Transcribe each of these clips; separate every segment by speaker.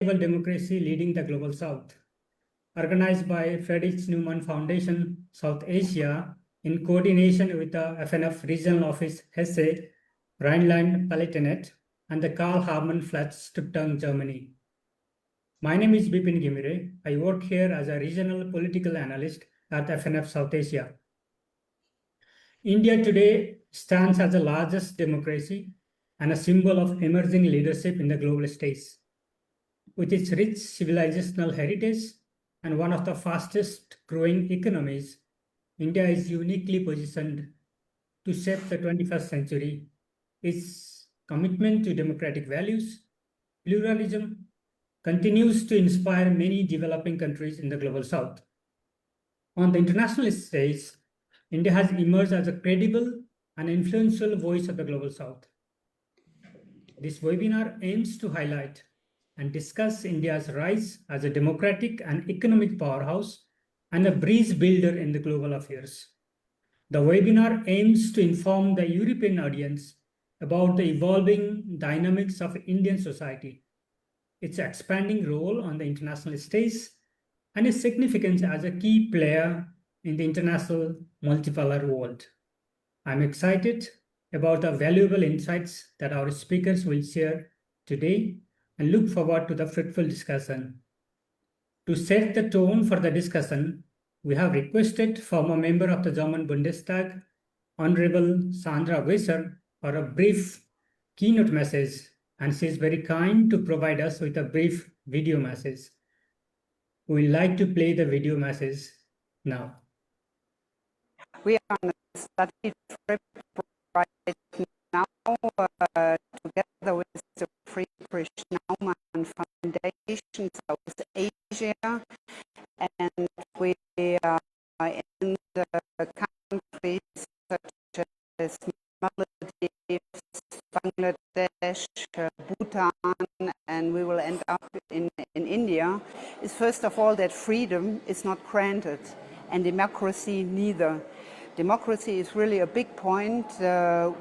Speaker 1: Democracy Leading the Global South, organized by Friedrich Naumann Foundation, South Asia, in coordination with the FNF Regional Office Hesse, Rhineland-Palatinate, and the Karl Hartmann Platz, Stuttgart, Germany. My name is Bipin Gimire. I work here as a regional political analyst at FNF South Asia. India today stands as the largest democracy and a symbol of emerging leadership in the global stage. With its rich civilizational heritage and one of the fastest growing economies, India is uniquely positioned to shape the 21st century. Its commitment to democratic values, pluralism, continues to inspire many developing countries in the global south. On the international stage, India has emerged as a credible and influential voice of the global south. This webinar aims to highlight and discuss India's rise as a democratic and economic powerhouse and a bridge builder in the global affairs. The webinar aims to inform the European audience about the evolving dynamics of Indian society, its expanding role on the international stage, and its significance as a key player in the international multipolar world. I'm excited about the valuable insights that our speakers will share today and look forward to the fruitful discussion. To set the tone for the discussion, we have requested former member of the German Bundestag, Honorable Sandra Wisser, for a brief keynote message, and she is very kind to provide us with a brief video message. We would like to play the video message now.
Speaker 2: We are on a study trip right now together with the Friedrich Naumann Foundation South Asia, and we are in the countries such as Maldives, Bangladesh, Bhutan, and we will end up in India, is first of all that freedom is not granted and democracy neither. Democracy is really a big point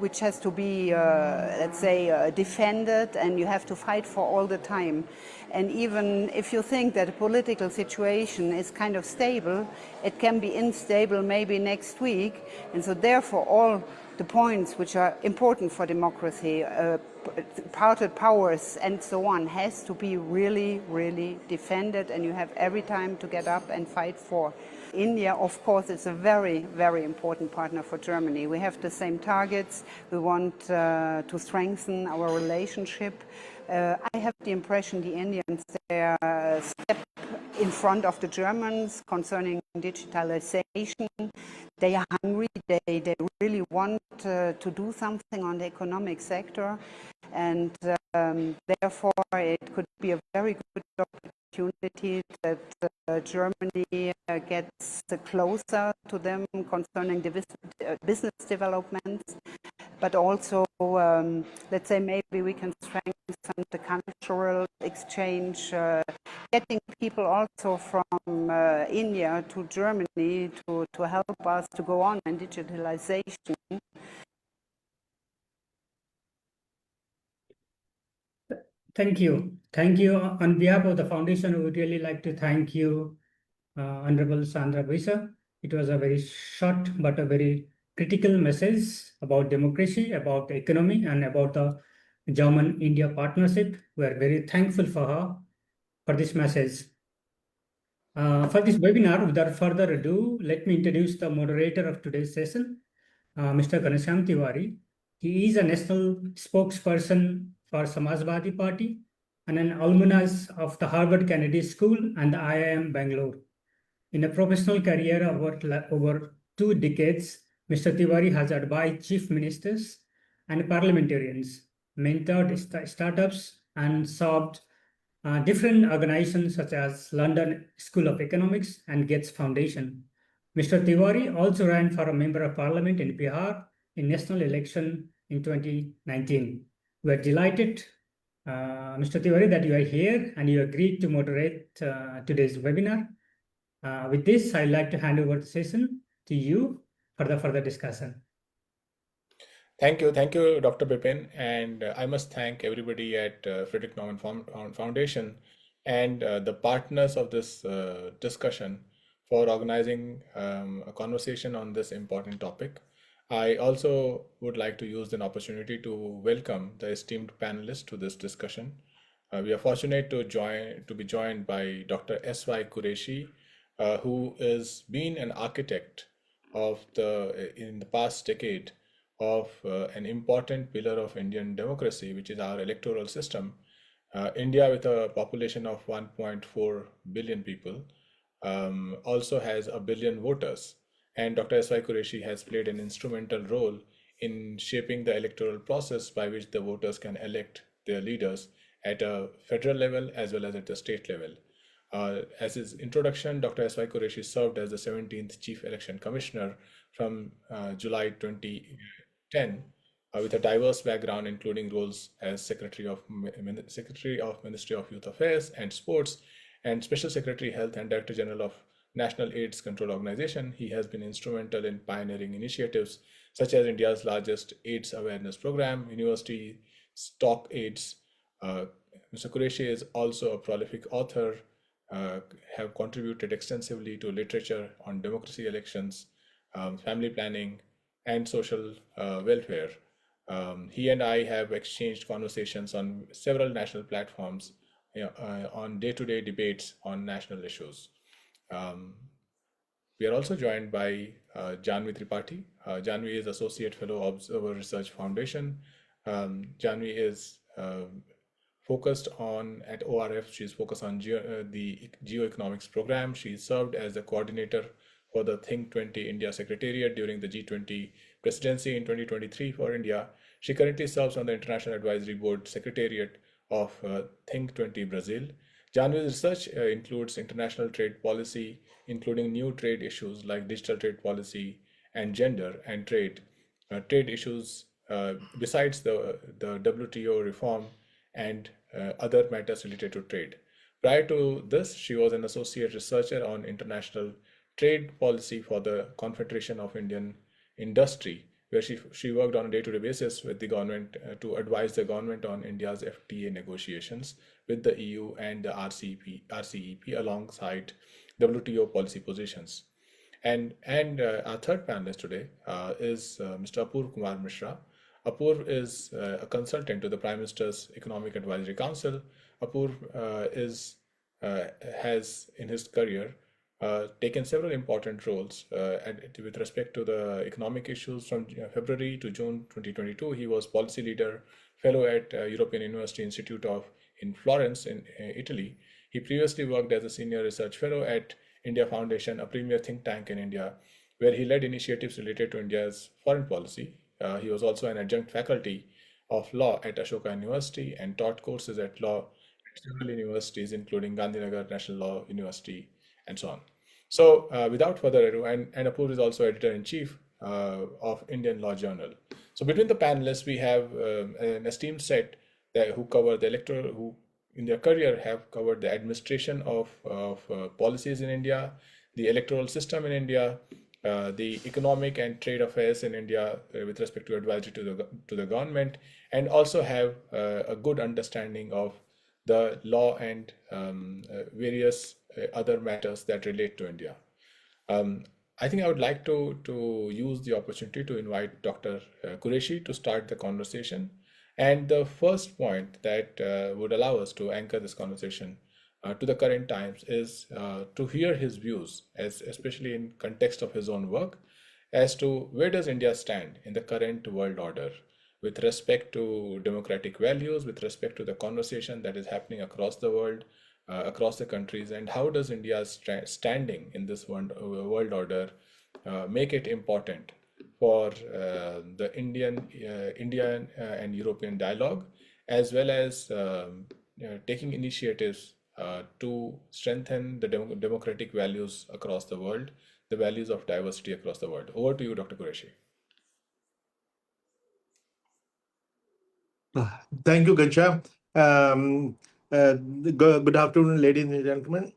Speaker 2: which has to be, let's say, defended, and you have to fight for all the time. And even if you think that a political situation is kind of stable, it can be unstable maybe next week. And so therefore all the points which are important for democracy, parted powers and so on, has to be really, really defended, and you have every time to get up and fight for. India, of course, is a very, very important partner for Germany. We have the same targets. We want to strengthen our relationship. I have the impression the Indians, they are step in front of the Germans concerning digitalization. They are hungry. They really want to do something on the economic sector, and therefore it could be a very good opportunity that Germany gets closer to them concerning the business developments, but also, let's say, maybe we can strengthen the cultural exchange, getting people also from India to Germany to help us to go on in digitalization.
Speaker 1: Thank you. Thank you. On behalf of the foundation, we would really like to thank you, Honorable Sandra Wisser. It was a very short but a very critical message about democracy, about the economy, and about the German-India partnership. We are very thankful for her for this message. For this webinar, without further ado, let me introduce the moderator of today's session, Mr. Ghanshyam Tiwari. He is a national spokesperson for Samajwadi Party and an alumnus of the Harvard Kennedy School and the IIM Bangalore. In a professional career over 2 decades, Mr. Tiwari has advised chief ministers and parliamentarians, mentored startups, and served different organizations such as London School of Economics and Gates Foundation. Mr. Tiwari also ran for a member of parliament in Bihar in national election in 2019. We are delighted, Mr. Tiwari, that you are here and you agreed to moderate today's webinar. With this, I'd like to hand over the session to you for the further discussion.
Speaker 3: Thank you, Dr. Bipin, and I must thank everybody at Friedrich Naumann Foundation and the partners of this discussion for organizing a conversation on this important topic. I also would like to use an opportunity to welcome the esteemed panelists to this discussion. We are fortunate to be joined by Dr. S.Y. Qureshi, who has been an architect of in the past decade of an important pillar of Indian democracy, which is our electoral system. India, with a population of 1.4 billion people, also has a billion voters. And Dr. S.Y. Qureshi has played an instrumental role in shaping the electoral process by which the voters can elect their leaders at a federal level as well as at the state level. As his introduction, Dr. S.Y. Qureshi served as the 17th Chief Election Commissioner from July 2010, with a diverse background, including roles as Secretary of Ministry of Youth Affairs and Sports, and Special Secretary Health and Director General of National AIDS Control Organization. He has been instrumental in pioneering initiatives such as India's largest AIDS awareness program, University Stock AIDS. Mr. Qureshi is also a prolific author, have contributed extensively to literature on democracy, elections, family planning, and social welfare. He and I have exchanged conversations on several national platforms, on day-to-day debates on national issues. We are also joined by Janvi Tripathi. Janvi is Associate Fellow, Observer Research Foundation. Janvi is focused on, at ORF, she's focused on the geoeconomics program. She served as the coordinator for the Think 20 India Secretariat during the G20 presidency in 2023 for India. She currently serves on the International Advisory Board Secretariat of Think 20 Brazil. Janvi's research includes international trade policy, including new trade issues like digital trade policy and gender and trade issues, besides the WTO reform and other matters related to trade. Prior to this, she was an associate researcher on international trade policy for the Confederation of Indian Industry, where she worked on a day-to-day basis with the government to advise the government on India's FTA negotiations with the EU and the RCEP alongside WTO policy positions. And our third panelist today is Mr. Apur Kumar Mishra. Apur is a consultant to the Prime Minister's Economic Advisory Council. Apur has in his career taken several important roles with respect to the economic issues. From February to June 2022, he was policy leader fellow at European University Institute in Florence in Italy. He previously worked as a senior research fellow at India Foundation, a premier think tank in India, where he led initiatives related to India's foreign policy. He was also an adjunct faculty of law at Ashoka University and taught courses at law at several universities, including Gandhinagar National Law University, and so on. So, without further ado, and Apur is also editor-in-chief of Indian Law Journal. So, between the panelists, we have an esteemed set who cover the electoral, who in their career have covered the administration of policies in India, the electoral system in India, the economic and trade affairs in India with respect to advisory to the government, and also have a good understanding of the law and various other matters that relate to India. I think I would like to use the opportunity to invite Dr. Qureshi to start the conversation. And the first point that would allow us to anchor this conversation to the current times is to hear his views, especially in context of his own work, as to where does India stand in the current world order with respect to democratic values, with respect to the conversation that is happening across the world, across the countries, and how does India's standing in this world order make it important for the Indian and European dialogue, as well as taking initiatives to strengthen the democratic values across the world, the values of diversity across the world. Over to you, Dr. Qureshi.
Speaker 4: Thank you, Gansha. Good afternoon, ladies and gentlemen.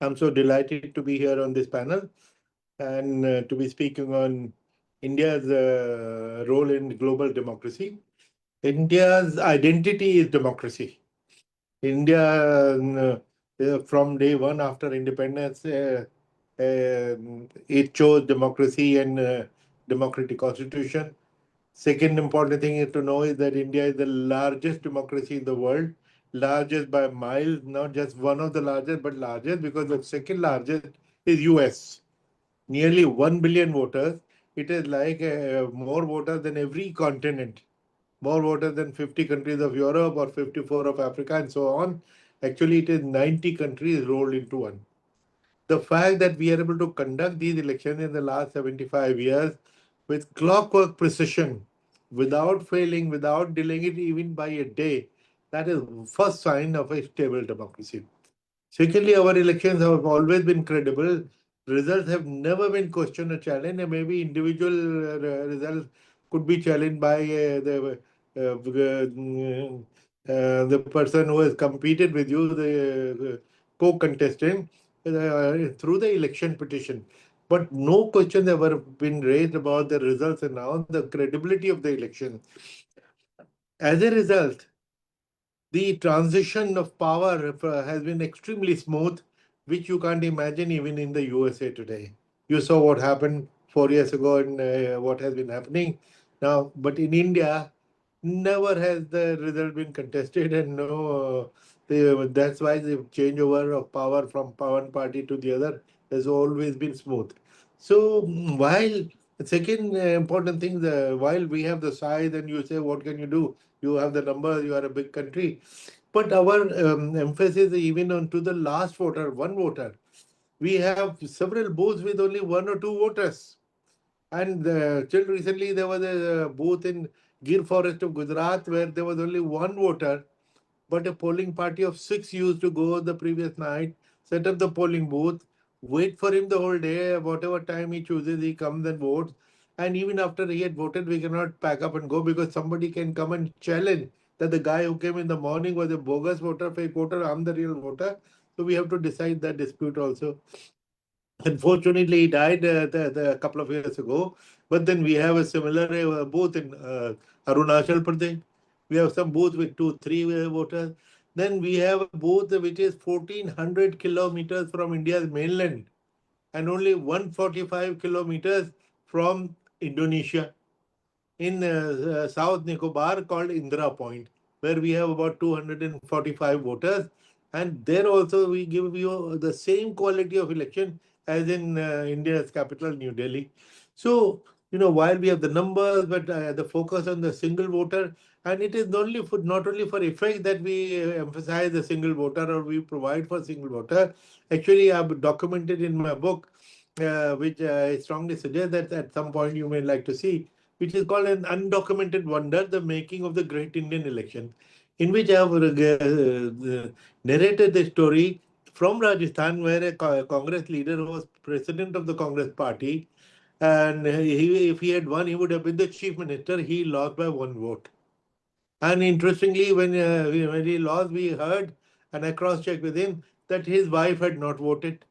Speaker 4: I'm so delighted to be here on this panel and to be speaking on India's role in global democracy. India's identity is democracy. India, from day one after independence, it chose democracy and democratic constitution. Second important thing is to know is that India is the largest democracy in the world, largest by miles, not just one of the largest, but largest, because the second largest is US. Nearly 1 billion voters. It is like more voters than every continent, more voters than 50 countries of Europe or 54 of Africa and so on. Actually, it is 90 countries rolled into one. The fact that we are able to conduct these elections in the last 75 years with clockwork precision, without failing, without delaying it even by a day, that is first sign of a stable democracy. Secondly, our elections have always been credible. Results have never been questioned or challenged, and maybe individual results could be challenged by the person who has competed with you, the co-contestant, through the election petition. But no question ever been raised about the results and now the credibility of the election. As a result, the transition of power has been extremely smooth, which you can't imagine even in the USA today. You saw what happened 4 years ago and what has been happening now. But in India, never has the result been contested, and no, that's why the changeover of power from one party to the other has always been smooth. So while the second important thing, while we have the size, and you say, what can you do? You have the numbers, you are a big country. But our emphasis even on to the last voter, one voter. We have several booths with only one or two voters. And till recently, there was a booth in Gir Forest of Gujarat where there was only one voter, but a polling party of six used to go the previous night, set up the polling booth, wait for him the whole day, whatever time he chooses, he comes and votes. And even after he had voted, we cannot pack up and go because somebody can come and challenge that the guy who came in the morning was a bogus voter, fake voter, I'm the real voter. So we have to decide that dispute also. Unfortunately, he died a couple of years ago. But then we have a similar booth in Arunachal Pradesh. We have some booth with two, three voters. Then we have a booth which is 1400 kilometers from India's mainland and only 145 kilometers from Indonesia in South Nicobar called Indira Point, where we have about 245 voters. And there also we give you the same quality of election as in India's capital, New Delhi. So, while we have the numbers, but the focus on the single voter, and it is not only for effect that we emphasize the single voter or we provide for single voter. Actually, I've documented in my book, which I strongly suggest that at some point you may like to see, which is called an undocumented wonder, the making of the great Indian election, in which I have narrated the story from Rajasthan, where a Congress leader who was president of the Congress party, and if he had won, he would have been the chief minister. He lost by one vote. And interestingly, when he lost, we heard, and I cross-checked with him, that his wife had not voted.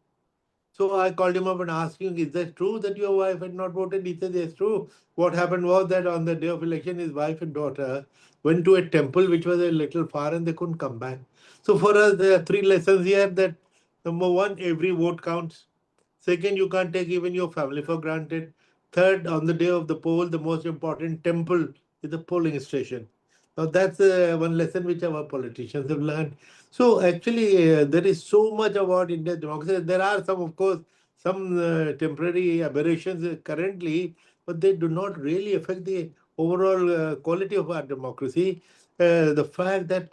Speaker 4: So I called him up and asked him, is that true that your wife had not voted? He said, yes, true. What happened was that on the day of election, his wife and daughter went to a temple which was a little far and they couldn't come back. So for us, there are three lessons here that number one, every vote counts. Second, you can't take even your family for granted. Third, on the day of the poll, the most important temple is the polling station. Now, that's one lesson which our politicians have learned. So, actually, there is so much about India's democracy. There are some, of course, some temporary aberrations currently, but they do not really affect the overall quality of our democracy. The fact that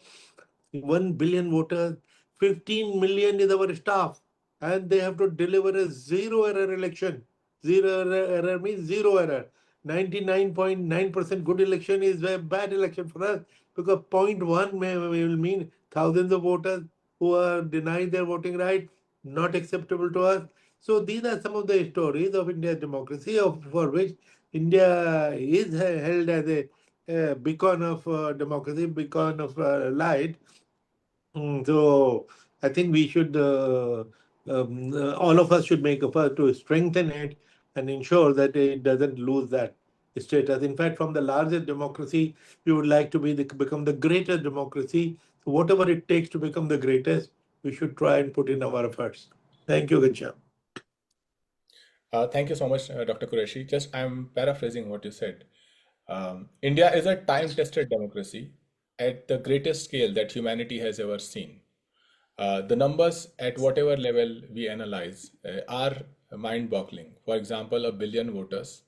Speaker 4: 1 billion voters, 15 million is our staff, and they have to deliver a zero error election. Zero error means zero error. 99.9% good election is a bad election for us because 0.1 will mean thousands of voters who are denied their voting right, not acceptable to us. So these are some of the stories of India's democracy, for which India is held as a beacon of democracy, beacon of light. So I think we should, all of us should make effort to strengthen it and ensure that it doesn't lose that status. In fact, from the largest democracy, we would like to become the greatest democracy whatever it takes to become the greatest, we should try and put in our efforts. Thank you, Ghanshyam.
Speaker 3: Thank you so much, Dr. Qureshi. Just I'm paraphrasing what you said. India is a time-tested democracy at the greatest scale that humanity has ever seen. The numbers at whatever level we analyze are mind-boggling. For example, a billion voters.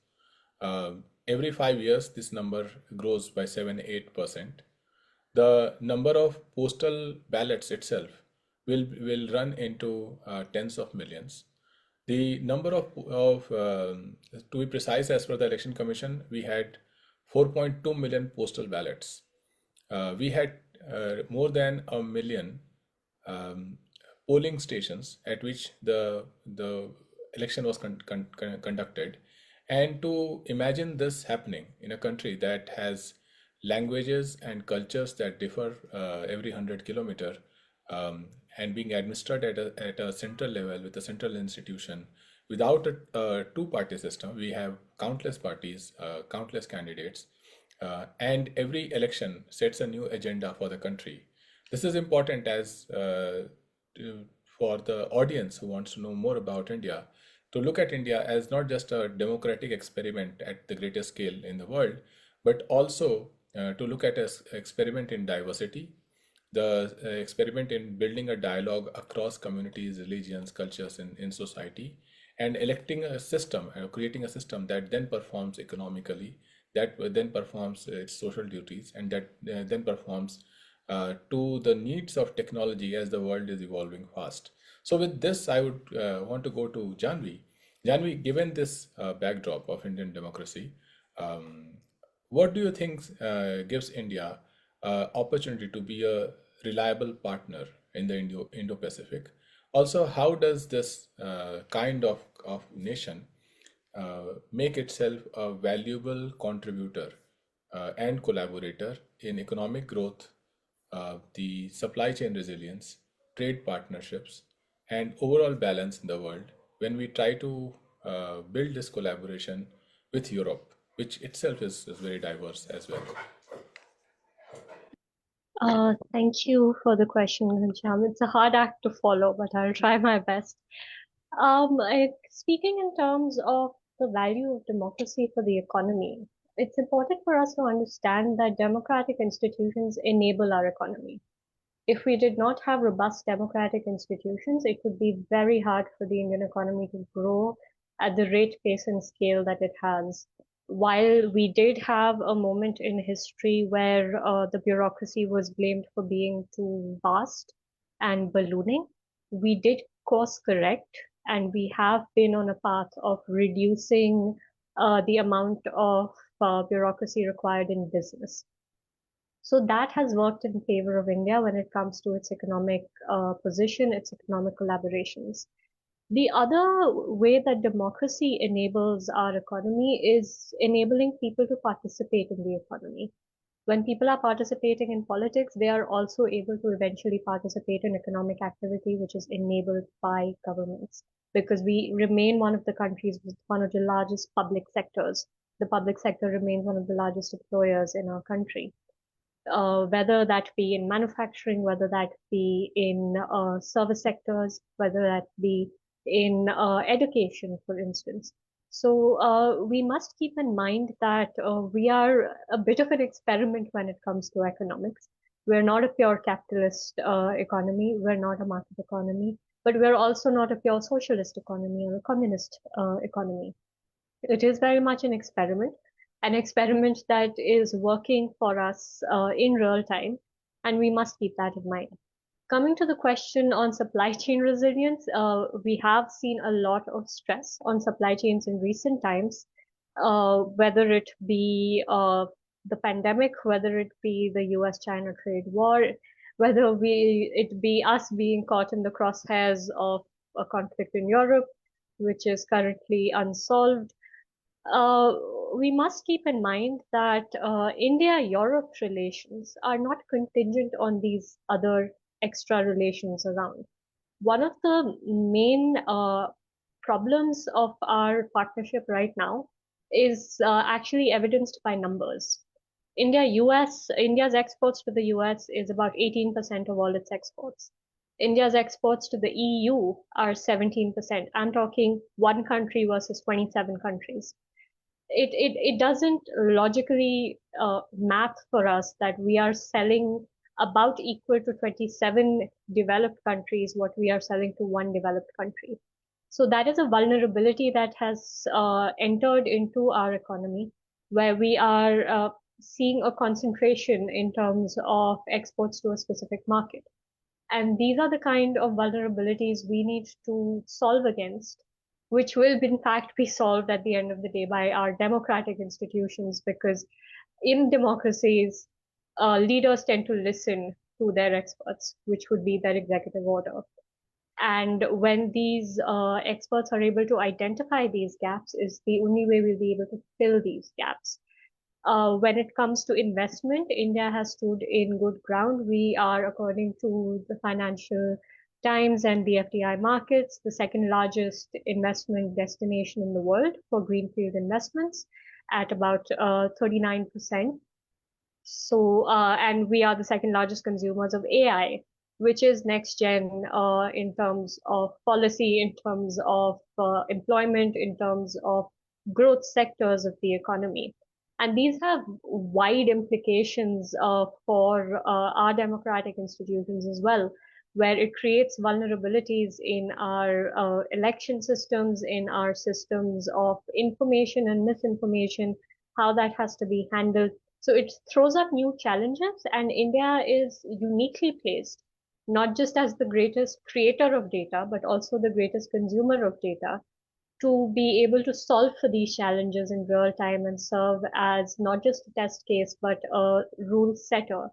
Speaker 3: Every 5 years, this number grows by 7-8%. The number of postal ballots itself will run into tens of millions. The number to be precise, as per the Election Commission, we had 4.2 million postal ballots. We had more than a million polling stations at which the election was conducted. And to imagine this happening in a country that has languages and cultures that differ every 100 kilometer, and being administered at a central level with a central institution without a two-party system. We have countless parties, countless candidates, and every election sets a new agenda for the country. This is important for the audience who wants to know more about India, to look at India as not just a democratic experiment at the greatest scale in the world, but also to look at an experiment in diversity, the experiment in building a dialogue across communities, religions, cultures in society, and electing a system, creating a system that then performs economically, that then performs its social duties, and that then performs to the needs of technology as the world is evolving fast. So with this, I would want to go to Janvi. Janvi, given this backdrop of Indian democracy, what do you think gives India opportunity to be a reliable partner in the Indo-Pacific? Also, how does this kind of nation make itself a valuable contributor and collaborator in economic growth, the supply chain resilience, trade partnerships, and overall balance in the world when we try to build this collaboration with Europe, which itself is very diverse as well?
Speaker 5: Thank you for the question, Ghanshyam. It's a hard act to follow, but I'll try my best. Speaking in terms of the value of democracy for the economy, it's important for us to understand that democratic institutions enable our economy. If we did not have robust democratic institutions, it would be very hard for the Indian economy to grow at the rate, pace, and scale that it has. While we did have a moment in history where the bureaucracy was blamed for being too vast and ballooning, we did course correct, and we have been on a path of reducing the amount of bureaucracy required in business. So that has worked in favor of India when it comes to its economic position, its economic collaborations. The other way that democracy enables our economy is enabling people to participate in the economy. When people are participating in politics, they are also able to eventually participate in economic activity, which is enabled by governments, because we remain one of the countries with one of the largest public sectors. The public sector remains one of the largest employers in our country. Whether that be in manufacturing, whether that be in service sectors, whether that be in education, for instance. So we must keep in mind that we are a bit of an experiment when it comes to economics. We're not a pure capitalist economy. We're not a market economy, but we're also not a pure socialist economy or a communist economy. It is very much an experiment that is working for us in real time, and we must keep that in mind. Coming to the question on supply chain resilience, we have seen a lot of stress on supply chains in recent times, whether it be the pandemic, whether it be the US-China trade war, whether it be us being caught in the crosshairs of a conflict in Europe, which is currently unsolved. We must keep in mind that India-Europe relations are not contingent on these other extra relations around. One of the main problems of our partnership right now is actually evidenced by numbers. India's exports to the US is about 18% of all its exports. India's exports to the EU are 17%. I'm talking one country versus 27 countries. It doesn't logically math for us that we are selling about equal to 27 developed countries what we are selling to one developed country. So that is a vulnerability that has entered into our economy, where we are seeing a concentration in terms of exports to a specific market. And these are the kind of vulnerabilities we need to solve against, which will in fact be solved at the end of the day by our democratic institutions, because in democracies, leaders tend to listen to their experts, which would be their executive order. And when these experts are able to identify these gaps, is the only way we'll be able to fill these gaps. When it comes to investment, India has stood in good ground. We are, according to the Financial Times and the FDI markets, the second largest investment destination in the world for greenfield investments at about 39%. So, and we are the second largest consumers of AI, which is next gen in terms of policy, in terms of employment, in terms of growth sectors of the economy. And these have wide implications for our democratic institutions as well, where it creates vulnerabilities in our election systems, in our systems of information and misinformation, how that has to be handled. So it throws up new challenges, and India is uniquely placed, not just as the greatest creator of data, but also the greatest consumer of data, to be able to solve for these challenges in real time and serve as not just a test case, but a rule setter,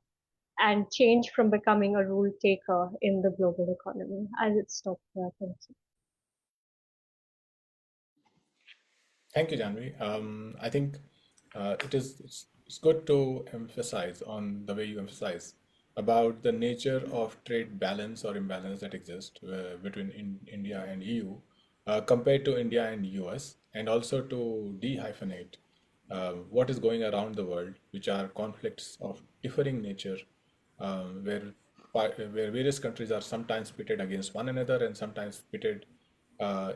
Speaker 5: and change from becoming a rule taker in the global economy. I would stop there. Thank you.
Speaker 3: Thank you, Janvi. I think it's good to emphasize on the way you emphasize about the nature of trade balance or imbalance that exists between India and EU compared to India and US, and also to de-hyphenate what is going around the world, which are conflicts of differing nature, where where various countries are sometimes pitted against one another and sometimes pitted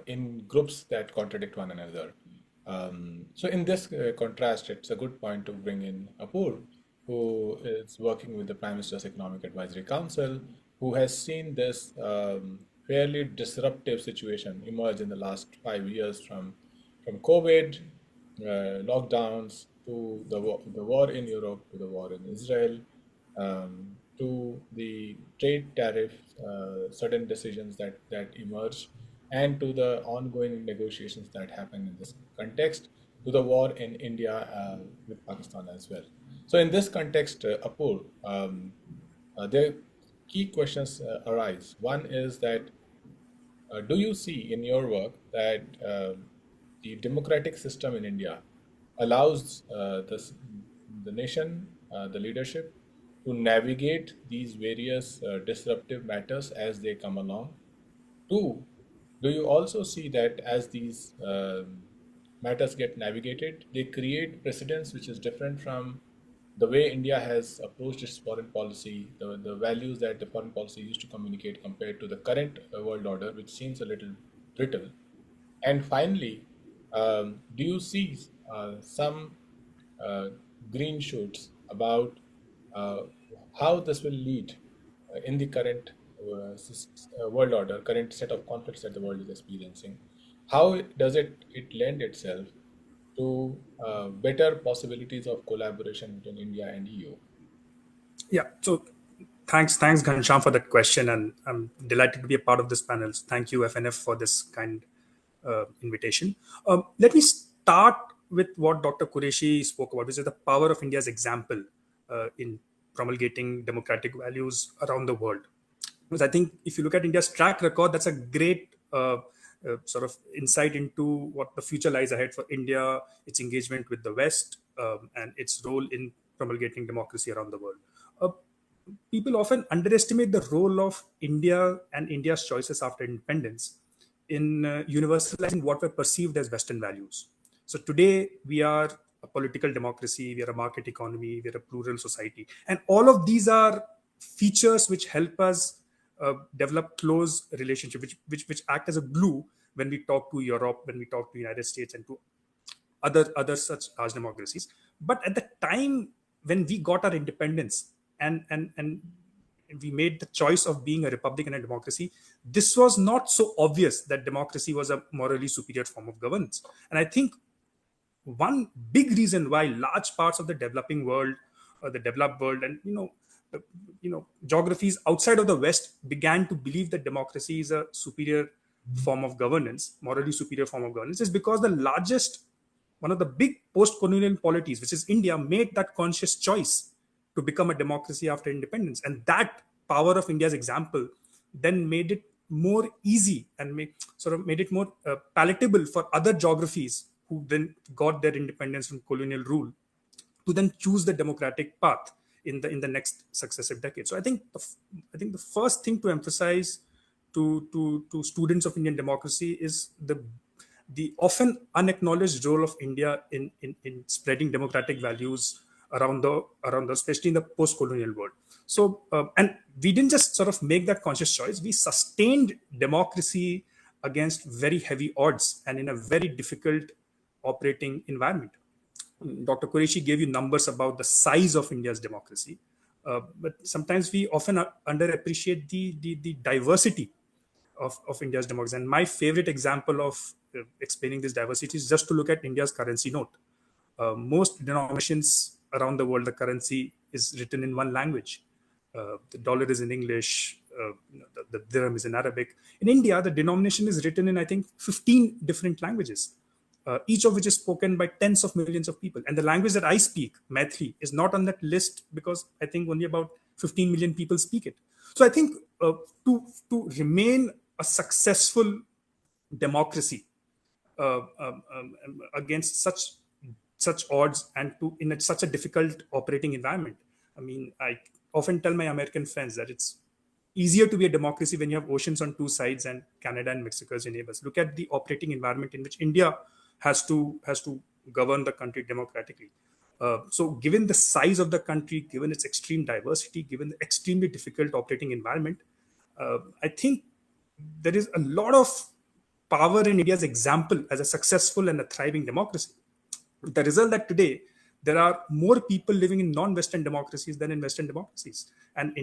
Speaker 3: in groups that contradict one another. So in this contrast, it's a good point to bring in Apur, who is working with the Prime Minister's Economic Advisory Council, who has seen this fairly disruptive situation emerge in the last 5 years from COVID, lockdowns, to the war in Europe, to the war in Israel, to the trade tariff, certain decisions that emerged, and to the ongoing negotiations that happen in this context, to the war in India with Pakistan as well. So in this context, Apur, the key questions arise. One is that do you see in your work that the democratic system in India allows the nation, the leadership, to navigate these various disruptive matters as they come along? Two, do you also see that as these matters get navigated, they create precedents which is different from the way India has approached its foreign policy, the values that the foreign policy used to communicate compared to the current world order, which seems a little brittle? And finally, do you see some uh, green shoots about uh, how this will lead in the current world order, current set of conflicts that the world is experiencing? How does it lend itself to better possibilities of collaboration between India and EU?
Speaker 6: Yeah. So thanks, Ghanshyam, for that question, and I'm delighted to be a part of this panel. So thank you, FNF, for this kind invitation. Let me start with what Dr. Qureshi spoke about, which is the power of India's example in promulgating democratic values around the world. Because I think if you look at India's track record, that's a great sort of insight into what the future lies ahead for India, its engagement with the West, and its role in promulgating democracy around the world. Uh, People often underestimate the role of India and India's choices after independence in universalizing what were perceived as Western values. So today we are a political democracy, we are a market economy, we are a plural society. And all of these are features which help us develop close relationship, which act as a glue when we talk to Europe, when we talk to United States, and to other such large democracies. But at the time when we got our independence, and we made the choice of being a republic and a democracy, this was not so obvious that democracy was a morally superior form of governance. And I think one big reason why large parts of the developing world, the developed world, and geographies outside of the West began to believe that democracy is a superior form of governance, morally superior form of governance, is because one of the big post-colonial polities, which is India, made that conscious choice to become a democracy after independence. And that power of India's example then made it more easy and made it more palatable for other geographies who then got their independence from colonial rule to then choose the democratic path in the next successive decade. So I think the first thing to emphasize to students of Indian democracy is the often unacknowledged role of India in spreading democratic values around the especially in the post-colonial world. So and we didn't just sort of make that conscious choice; we sustained democracy against very heavy odds and in a very difficult operating environment. Dr. Qureshi gave you numbers about the size of India's democracy, but sometimes we often underappreciate the diversity of India's democracy. And my favorite example of explaining this diversity is just to look at India's currency note. Most denominations around the world, the currency is written in one language. The dollar is in English, the dirham is in Arabic. In India, the denomination is written in, I think, 15 different languages, each of which is spoken by tens of millions of people. And the language that I speak, Maithili, is not on that list because I think only about 15 million people speak it. So I think to remain a successful democracy against such odds and in such a difficult operating environment. I mean, I often tell my American friends that it's easier to be a democracy when you have oceans on two sides and Canada and Mexico as your neighbors. Look at the operating environment in which India has to govern the country democratically. So given the size of the country, given its extreme diversity, given the extremely difficult operating environment, I think there is a lot of power in India's example as a successful and a thriving democracy. The result that today there are more people living in non-Western democracies than in Western democracies. And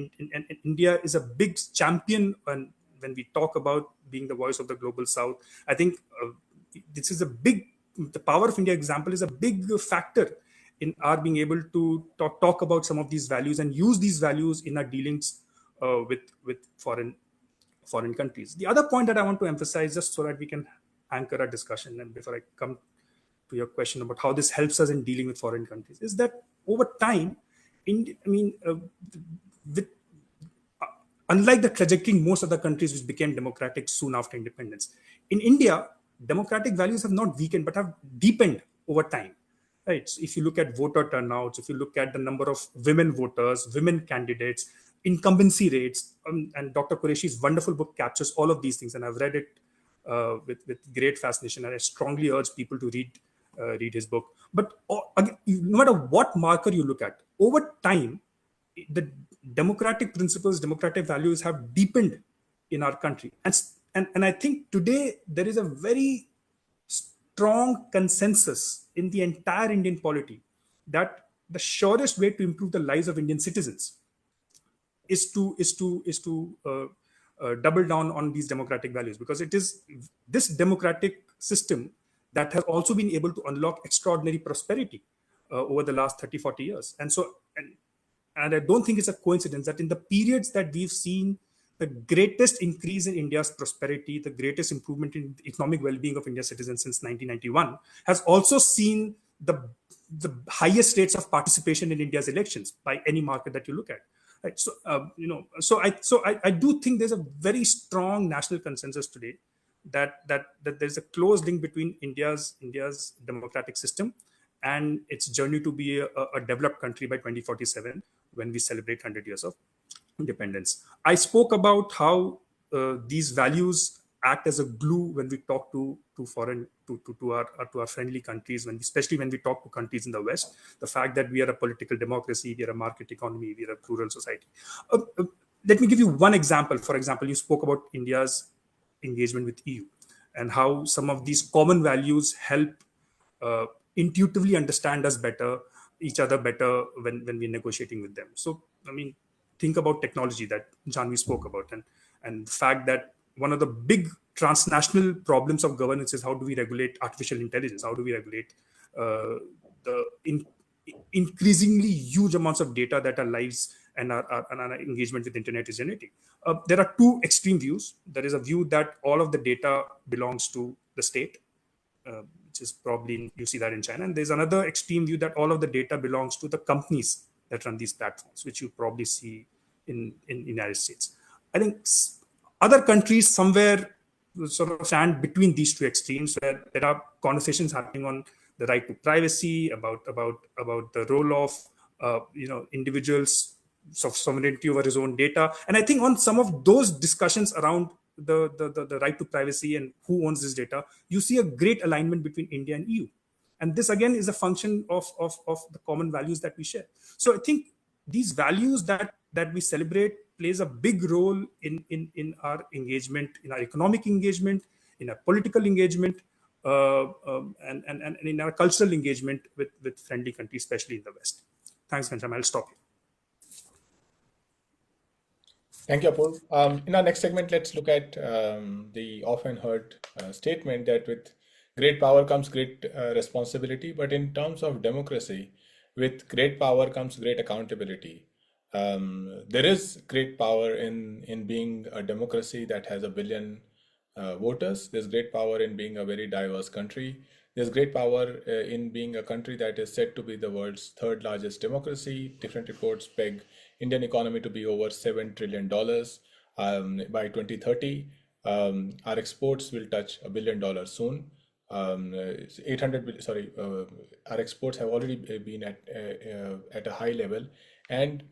Speaker 6: India is a big champion when we talk about being the voice of the global South. I think this is the power of India example is a big factor in our being able to talk about some of these values and use these values in our dealings with foreign countries. The other point that I want to emphasize, just so that we can anchor our discussion, and before I come to your question about how this helps us in dealing with foreign countries, is that over time, unlike the trajectory in most other countries which became democratic soon after independence, in India, democratic values have not weakened but have deepened over time. Right. So if you look at voter turnouts, if you look at the number of women voters, women candidates, incumbency rates, and Dr. Qureshi's wonderful book captures all of these things, and I've read it with great fascination, and I strongly urge people to read his book. But again, no matter what marker you look at, over time, the democratic principles, democratic values have deepened in our country, and I think today there is a very strong consensus in the entire Indian polity that the surest way to improve the lives of Indian citizens is to double down on these democratic values, because it is this democratic system that has also been able to unlock extraordinary prosperity over the last 30-40 years. And I don't think it's a coincidence that in the periods that we've seen the greatest increase in India's prosperity, the greatest improvement in economic well-being of India's citizens since 1991, has also seen the highest rates of participation in India's elections by any market that you look at. Right. So I do think there's a very strong national consensus today that there's a close link between India's democratic system and its journey to be a developed country by 2047, when we celebrate 100 years of independence. I spoke about how these values act as a glue when we talk to foreign to our friendly countries, especially when we talk to countries in the West, the fact that we are a political democracy, we are a market economy, we are a plural society. Let me give you one example. For example, you spoke about India's engagement with EU and how some of these common values help uh, intuitively understand us better, each other better when we're negotiating with them. So, I mean, think about technology that Janvi spoke about, and the fact that one of the big transnational problems of governance is how do we regulate artificial intelligence? How do we regulate the increasingly huge amounts of data that our lives and our engagement with the internet is generating? There are two extreme views. There is a view that all of the data belongs to the state, which is probably you see that in China. And there's another extreme view that all of the data belongs to the companies that run these platforms, which you probably see in United States. I think other countries somewhere sort of stand between these two extremes, where there are conversations happening on the right to privacy, about the role of individuals' sovereignty over his own data. And I think on some of those discussions around the right to privacy and who owns this data, you see a great alignment between India and EU. And this again is a function of the common values that we share. So I think these values that we celebrate plays a big role in our engagement, in our economic engagement, in our political engagement, and in our cultural engagement with friendly countries, especially in the West. Thanks, Kancham. I'll stop here.
Speaker 3: Thank you, Apurv. In our next segment, let's look at the often heard statement that with great power comes great responsibility, but in terms of democracy, with great power comes great accountability. There is great power in being a democracy that has 1 billion voters. There's great power in being a very diverse country. There's great power in being a country that is said to be the world's third largest democracy. Different reports peg Indian economy to be over $7 trillion by 2030. Our exports will touch $1 billion soon. 800 sorry Our exports have already been at a high level, and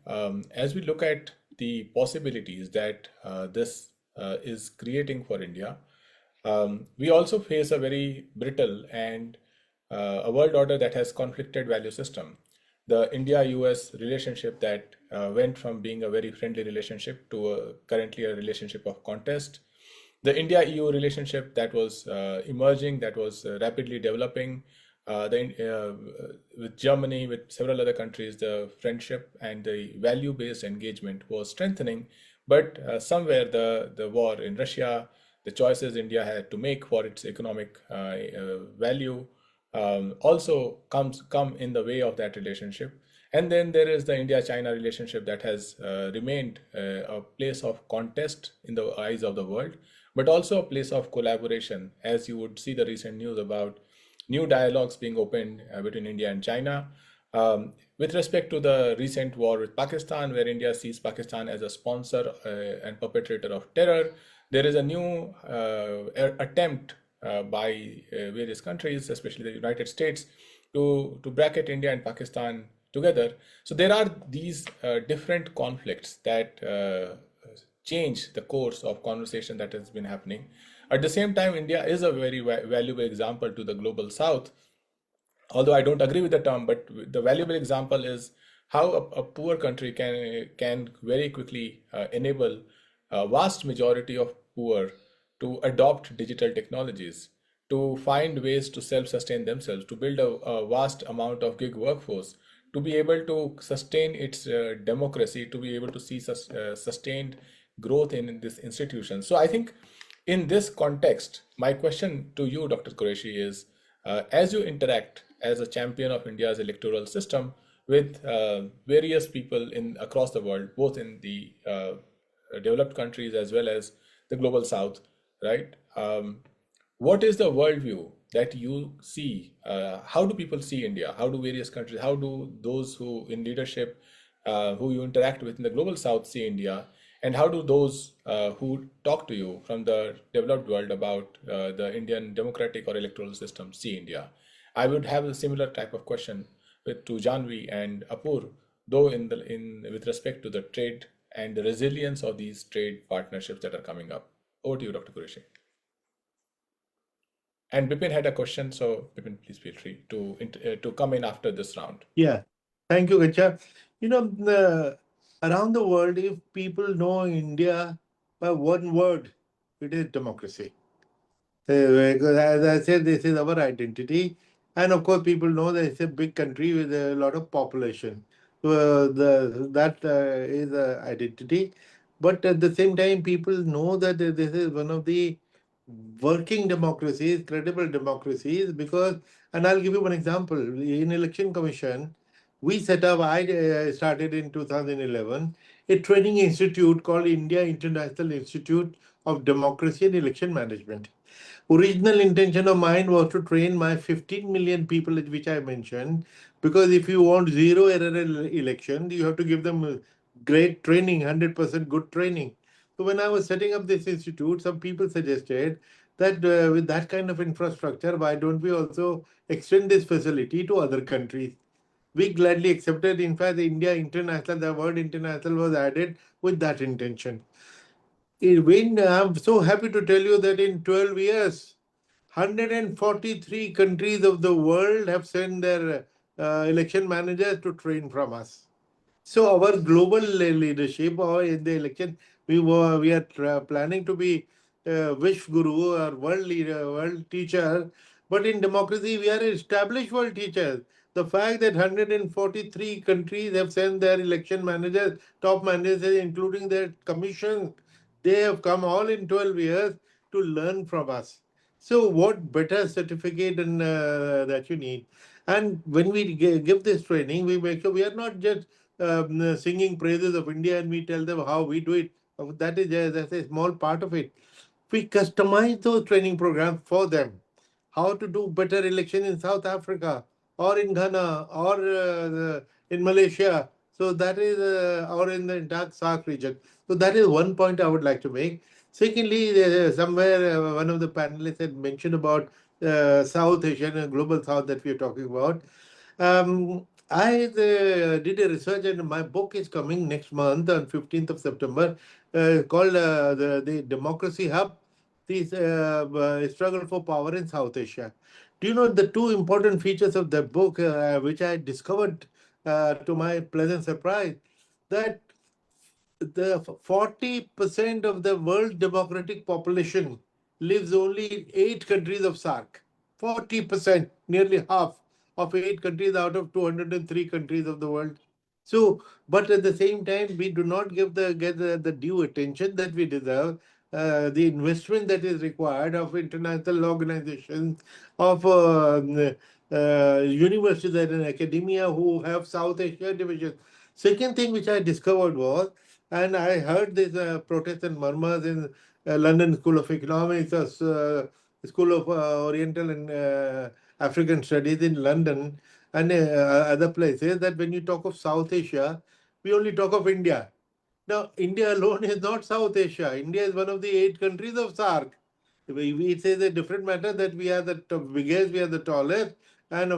Speaker 3: as we look at the possibilities that this is creating for India, we also face a very brittle and a world order that has conflicted value system. The India-US relationship that went from being a very friendly relationship to currently a relationship of contest. The India-EU relationship that was emerging, that was rapidly developing, with Germany, with several other countries, the friendship and the value-based engagement was strengthening. But somewhere the war in Russia, the choices India had to make for its economic value also come in the way of that relationship. And then there is the India-China relationship that has remained a place of contest in the eyes of the world, but also a place of collaboration, as you would see the recent news about new dialogues being opened between India and China. With respect to the recent war with Pakistan, where India sees Pakistan as a sponsor and perpetrator of terror, there is a new attempt by various countries, especially the United States, to bracket India and Pakistan together. So there are these different conflicts that change the course of conversation that has been happening. At the same time, India is a very valuable example to the global South. Although I don't agree with the term, but the valuable example is how a poor country can very quickly enable a vast majority of poor to adopt digital technologies, to find ways to self-sustain themselves, to build a vast amount of gig workforce, to be able to sustain its democracy, to be able to see sustained growth in this institution. So I think in this context, my question to you, Dr. Qureshi, is as you interact as a champion of India's electoral system with various people across the world, both in the developed countries as well as the global South, right? What is the worldview that you see? How do people see India? How do various countries, how do those who in leadership, who you interact with in the global South see India? And how do those who talk to you from the developed world about the Indian democratic or electoral system see India? I would have a similar type of question to Janvi and Apur, though with respect to the trade and the resilience of these trade partnerships that are coming up. Over to you, Dr. Qureshi. And Bipin had a question, so Bipin, please feel free to come in after this round.
Speaker 4: Yeah. Thank you, Gacha. You know, around the world, if people know India by one word, it is democracy. Because as I said, this is our identity. And of course, people know that it's a big country with a lot of population. That is identity. But at the same time, people know that this is one of the working democracies, credible democracies, because, and I'll give you one example. In Election Commission, we set up, I started in 2011, a training institute called India International Institute of Democracy and Election Management. Original intention of mine was to train my 15 million people, which I mentioned, because if you want zero error election, you have to give them great training, 100% good training. So when I was setting up this institute, some people suggested that with that kind of infrastructure, why don't we also extend this facility to other countries? We gladly accepted. In fact, the India International, the word international was added with that intention. I'm so happy to tell you that in 12 years, 143 countries of the world have sent their election managers to train from us. So our global leadership or in the election, we are planning to be wish guru or world leader, world teacher. But in democracy, we are established world teachers. The fact that 143 countries have sent their election managers, top managers, including their commission, they have come all in 12 years to learn from us. So what better certificate and that you need? And when we give this training, we make sure we are not just singing praises of India and we tell them how we do it. That's a small part of it. We customize those training programs for them. How to do better election in South Africa or in Ghana or in Malaysia. So that is, or in the entire SARC region. So that is one point I would like to make. Secondly, somewhere one of the panelists had mentioned about South Asian and Global South that we are talking about. I did a research, and my book is coming next month on 15th of September, called the Democracy Hub, the struggle for power in South Asia. Do you know the two important features of the book, which I discovered to my pleasant surprise, that the 40% of the world democratic population lives only in 8 countries of SARC. 40%, nearly half of 8 countries out of 203 countries of the world. So, but at the same time, we do not get the due attention that we deserve. The investment that is required of international organizations, of universities and academia who have South Asia division. Second thing which I discovered was, and I heard this protest and murmurs in London School of Economics, School of Oriental and African Studies in London, and other places, that when you talk of South Asia, we only talk of India. Now, India alone is not South Asia. India is one of the 8 countries of SARC. It is a different matter that we are the biggest, we are the tallest, and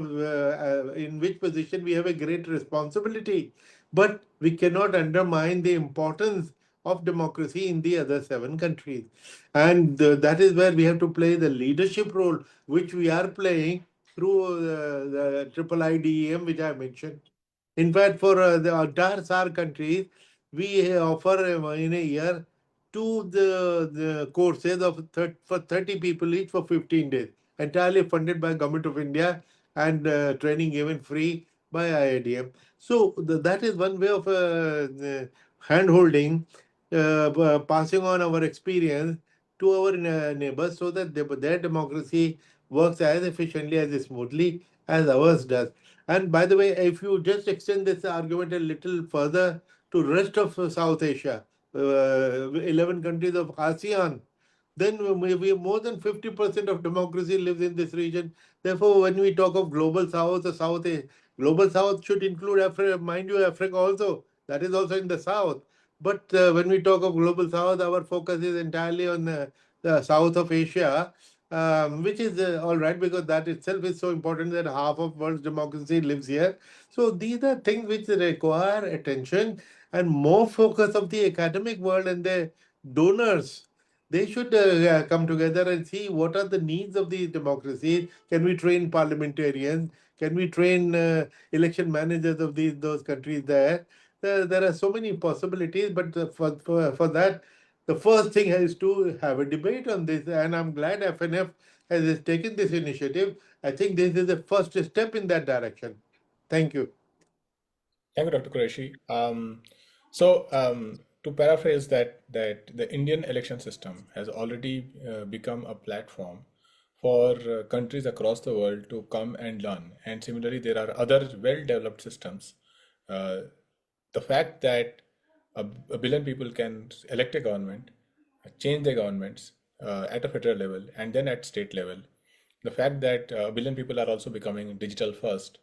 Speaker 4: in which position we have a great responsibility. But we cannot undermine the importance of democracy in the other 7 countries. And that is where we have to play the leadership role, which we are playing through the triple IDEM, which I mentioned. In fact, for the entire SAR countries, we offer in a year the courses for 30 people each for 15 days, entirely funded by Government of India, and training given free by IIDM. So that is one way of hand-holding, passing on our experience to our neighbors so that their democracy works as efficiently, as smoothly as ours does. And by the way, if you just extend this argument a little further to rest of South Asia, 11 countries of ASEAN, then we more than 50% of democracy lives in this region. Therefore, when we talk of global South or global South should include Africa, mind you, Africa also. That is also in the South. But when we talk of global South, our focus is entirely on the South of Asia, which is all right, because that itself is so important that half of world's democracy lives here. So these are things which require attention and more focus of the academic world and the donors. They should come together and see what are the needs of the democracy. Can we train parliamentarians? Can we train election managers of those countries there? There are so many possibilities, but for that, the first thing is to have a debate on this. And I'm glad FNF has taken this initiative. I think this is the first step in that direction. Thank you.
Speaker 3: Thank you, Dr. Qureshi. So, to paraphrase that the Indian election system has already become a platform for countries across the world to come and learn. And similarly, there are other well-developed systems. Uh, the fact that a billion people can elect a government, change their governments at a federal level and then at state level, the fact that a billion people are also becoming digital first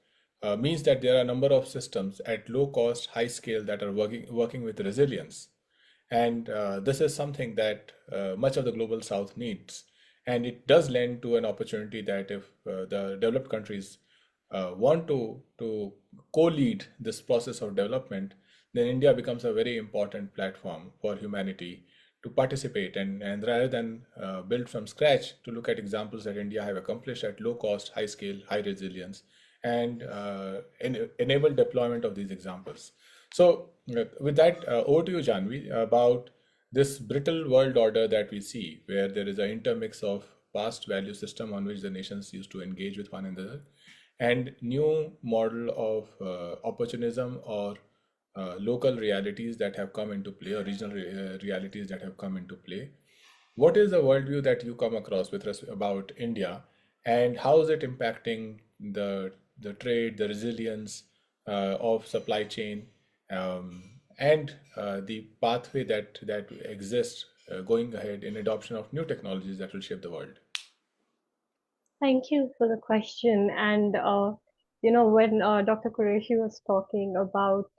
Speaker 3: means that there are a number of systems at low cost, high scale that are working with resilience. And this is something that much of the global south needs. And it does lend to an opportunity that if the developed countries want to co-lead this process of development, then India becomes a very important platform for humanity to participate, and rather than build from scratch, to look at examples that India have accomplished at low cost, high scale, high resilience, and enable deployment of these examples. So, with that, over to you, Janvi, about this brittle world order that we see, where there is an intermix of past value system on which the nations used to engage with one another, and new model of opportunism or local realities that have come into play, or regional realities that have come into play. What is the worldview that you come across with about India, and how is it impacting the trade, the resilience of supply chain, and the pathway that exists going ahead in adoption of new technologies that will shape the world?
Speaker 5: Thank you for the question. And, when Dr. Qureshi was talking about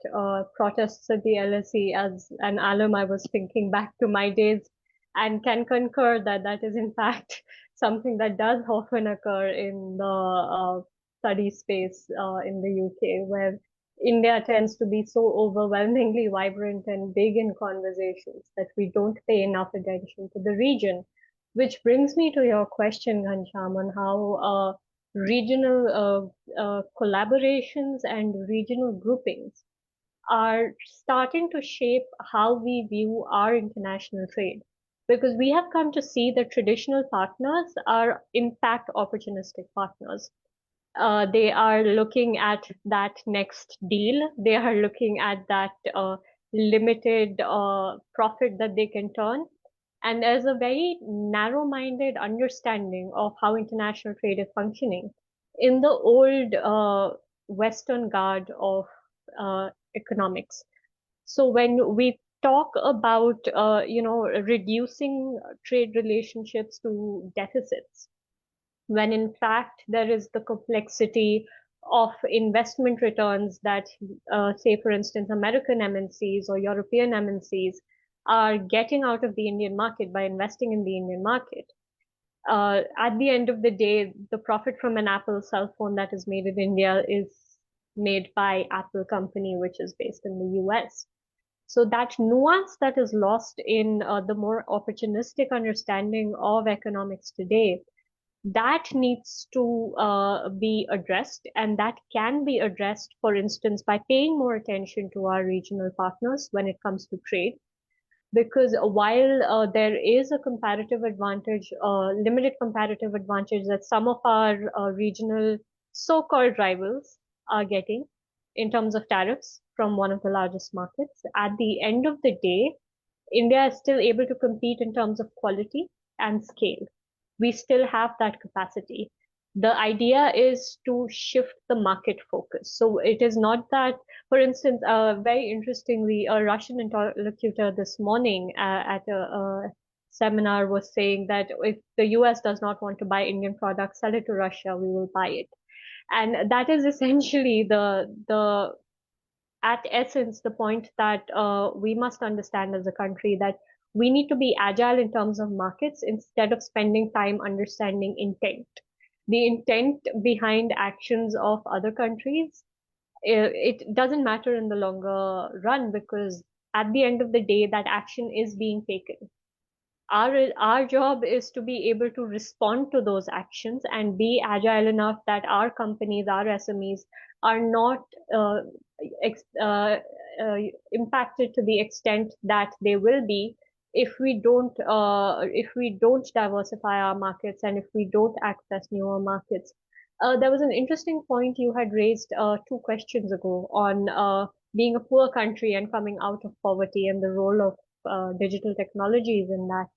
Speaker 5: protests at the LSE as an alum, I was thinking back to my days and can concur that that is, in fact, something that does often occur in the study space in the UK, where India tends to be so overwhelmingly vibrant and big in conversations that we don't pay enough attention to the region. Which brings me to your question, Ghanshyam, on how regional collaborations and regional groupings are starting to shape how we view our international trade. Because we have come to see that traditional partners are, in fact, opportunistic partners. They are looking at that next deal. They are looking at that limited profit that they can turn. And there's a very narrow-minded understanding of how international trade is functioning in the old Western guard of economics. So when we talk about, reducing trade relationships to deficits, when in fact there is the complexity of investment returns that, say, for instance, American MNCs or European MNCs are getting out of the Indian market by investing in the Indian market. At the end of the day, the profit from an Apple cell phone that is made in India is made by Apple company, which is based in the US. So that nuance that is lost in the more opportunistic understanding of economics today, that needs to be addressed, and that can be addressed, for instance, by paying more attention to our regional partners when it comes to trade. Because while there is a comparative advantage, limited comparative advantage that some of our regional so-called rivals are getting in terms of tariffs from one of the largest markets, at the end of the day, India is still able to compete in terms of quality and scale. We still have that capacity. The idea is to shift the market focus. So it is not that, for instance, very interestingly, a Russian interlocutor this morning at a seminar was saying that if the US does not want to buy Indian products, sell it to Russia, we will buy it. And that is essentially the at essence the point that we must understand as a country, that we need to be agile in terms of markets instead of spending time understanding intent. The intent behind actions of other countries, it doesn't matter in the longer run, because at the end of the day, that action is being taken. Our job is to be able to respond to those actions and be agile enough that our companies, our SMEs, are not uh, ex- uh, uh, impacted to the extent that they will be if we don't diversify our markets and if we don't access newer markets. There was an interesting point you had raised 2 questions ago on being a poor country and coming out of poverty and the role of digital technologies in that.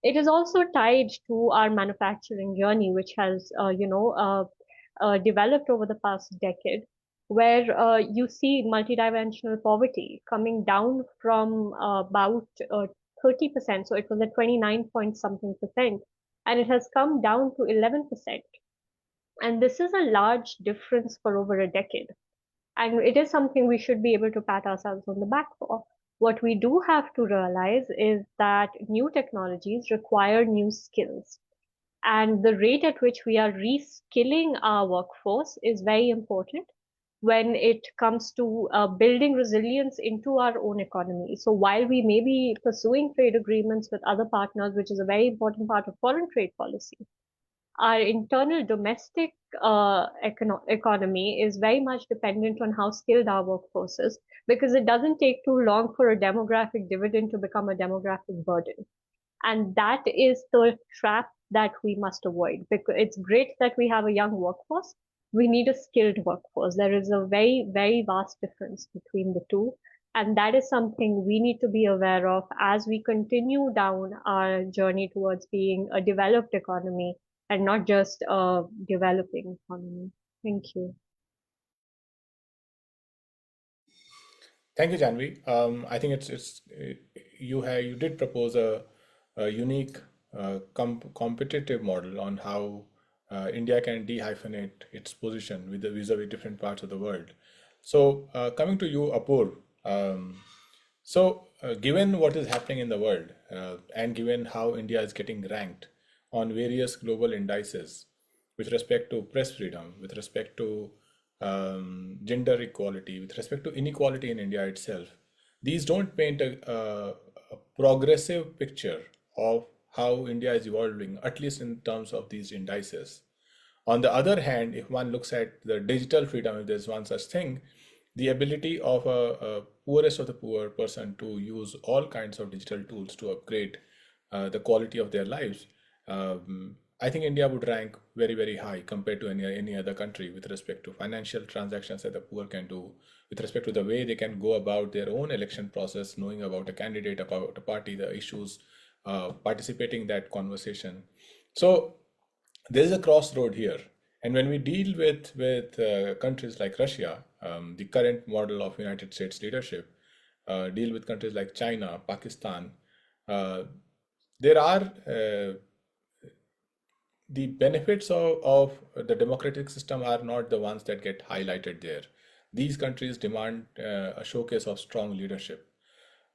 Speaker 5: It is also tied to our manufacturing journey, which has, developed over the past decade, where you see multidimensional poverty coming down from about 30%. So it was at 29 point something percent, and it has come down to 11%. And this is a large difference for over a decade. And it is something we should be able to pat ourselves on the back for. What we do have to realize is that new technologies require new skills. And the rate at which we are reskilling our workforce is very important when it comes to building resilience into our own economy. So while we may be pursuing trade agreements with other partners, which is a very important part of foreign trade policy, our internal domestic economy is very much dependent on how skilled our workforce is, because it doesn't take too long for a demographic dividend to become a demographic burden. And that is the trap that we must avoid, because it's great that we have a young workforce. We need a skilled workforce. There is a very, very vast difference between the two. And that is something we need to be aware of as we continue down our journey towards being a developed economy and not just a developing economy. Thank you.
Speaker 3: Thank you, Janvi. I think you did propose a unique competitive model on how India can dehyphenate its position with the vis-a-vis different parts of the world. So coming to you, Apur. Given what is happening in the world, and given how India is getting ranked on various global indices with respect to press freedom, with respect to gender equality, with respect to inequality in India itself, these don't paint a progressive picture of how India is evolving, at least in terms of these indices. On the other hand, if one looks at the digital freedom, if there's one such thing, the ability of a poorest of the poor person to use all kinds of digital tools to upgrade the quality of their lives, I think India would rank very, very high compared to any other country with respect to financial transactions that the poor can do, with respect to the way they can go about their own election process, knowing about a candidate, about a party, the issues, participating in that conversation. So there is a crossroad here, and when we deal with countries like Russia, the current model of United States leadership, deal with countries like China, Pakistan, uh, there are the benefits of the democratic system are not the ones that get highlighted there. These countries demand a showcase of strong leadership.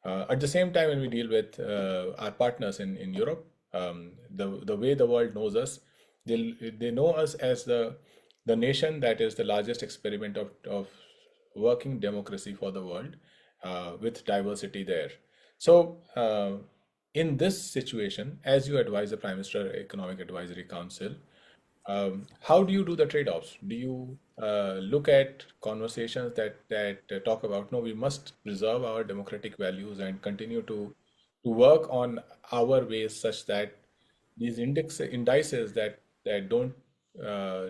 Speaker 3: At the same time, when we deal with our partners in Europe, the way the world knows us, they know us as the nation that is the largest experiment of working democracy for the world, with diversity there. So, in this situation, as you advise the Prime Minister Economic Advisory Council, how do you do the trade-offs? Do you look at conversations that talk about, no, we must preserve our democratic values and continue to work on our ways such that these indices that don't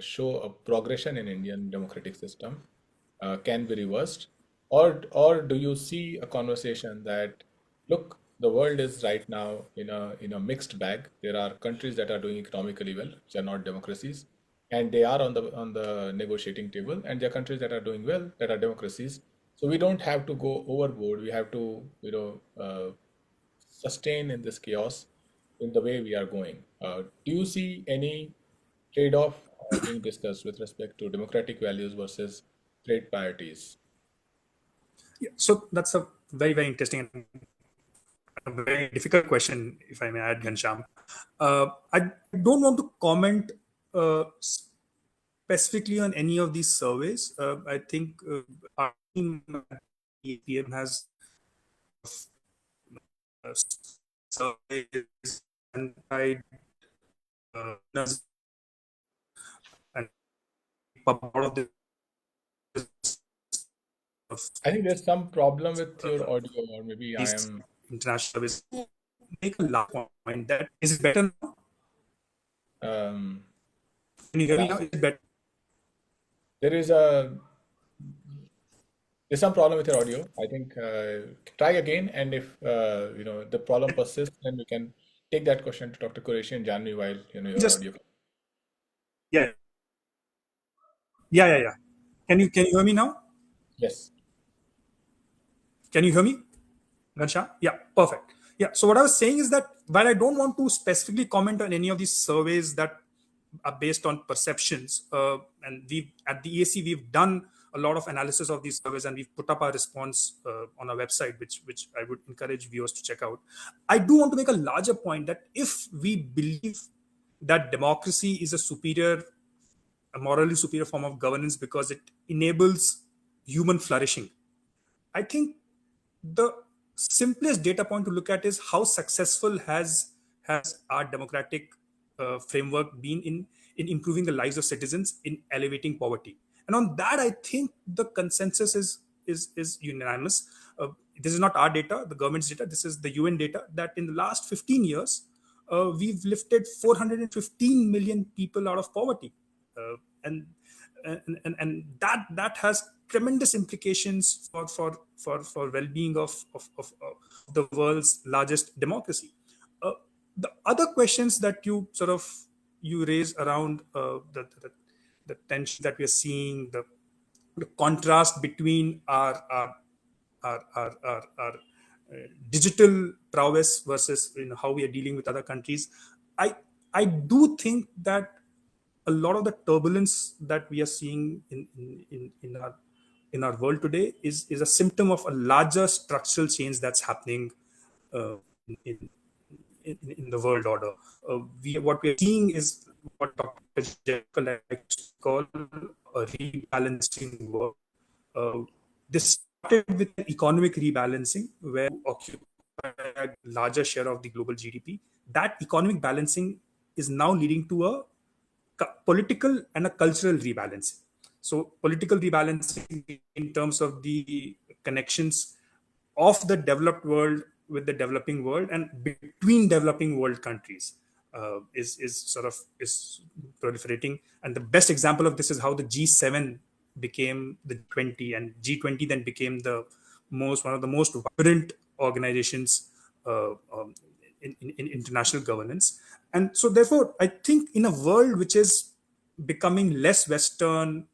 Speaker 3: show a progression in Indian democratic system can be reversed, or do you see a conversation that, look, the world is right now in a mixed bag. There are countries that are doing economically well, which are not democracies, and they are on the negotiating table, and there are countries that are doing well, that are democracies. So we don't have to go overboard. We have to sustain in this chaos in the way we are going. Do you see any trade-off being discussed with respect to democratic values versus trade priorities?
Speaker 6: Yeah, so that's a very, very interesting and a very difficult question, if I may add, Ghanshyam. I don't want to comment specifically on any of these surveys. I think our team at EPM has surveys and tried and all of this
Speaker 3: I think there's some problem with your audio, or maybe I
Speaker 6: these
Speaker 3: am.
Speaker 6: international services. Make a last point that is it better now?
Speaker 3: Um,
Speaker 6: Can you hear me
Speaker 3: now
Speaker 6: now? Is it better?
Speaker 3: there is a there's some problem with your audio. I think try again, and if the problem persists, then we can take that question to Dr. Qureshi and Janvi while your
Speaker 6: Just
Speaker 3: audio.
Speaker 6: yeah, yeah. Can you hear me now?
Speaker 3: Yes.
Speaker 6: Can you hear me, Gansha? Yeah, perfect. Yeah. So what I was saying is that while I don't want to specifically comment on any of these surveys that are based on perceptions, and we at the EAC we've done a lot of analysis of these surveys and we've put up our response on our website, which I would encourage viewers to check out. I do want to make a larger point that if we believe that democracy is a morally superior form of governance because it enables human flourishing, I think the simplest data point to look at is how successful has our democratic framework been in improving the lives of citizens, in elevating poverty. And on that, I think the consensus is unanimous. This is not our data, the government's data. This is the UN data that in the last 15 years, we've lifted 415 million people out of poverty, uh, and and that has tremendous implications for well-being of the world's largest democracy. Uh, the other questions that you raise around the tension that we are seeing, the contrast between our digital prowess versus how we are dealing with other countries. I I do think that a lot of the turbulence that we are seeing in our world today is a symptom of a larger structural change that's happening uh, in, in the world order. What we are seeing is what Dr. Jekyll likes to call a rebalancing world. Uh, this started with an economic rebalancing where we occupy a larger share of the global GDP. That economic balancing is now leading to a political and a cultural rebalancing. So, political rebalancing in terms of the connections of the developed world with the developing world and between developing world countries is proliferating. And the best example of this is how the G7 became the G20, and G20 then became the one of the most vibrant organizations in international governance. And so, therefore, I think in a world which is becoming less Western,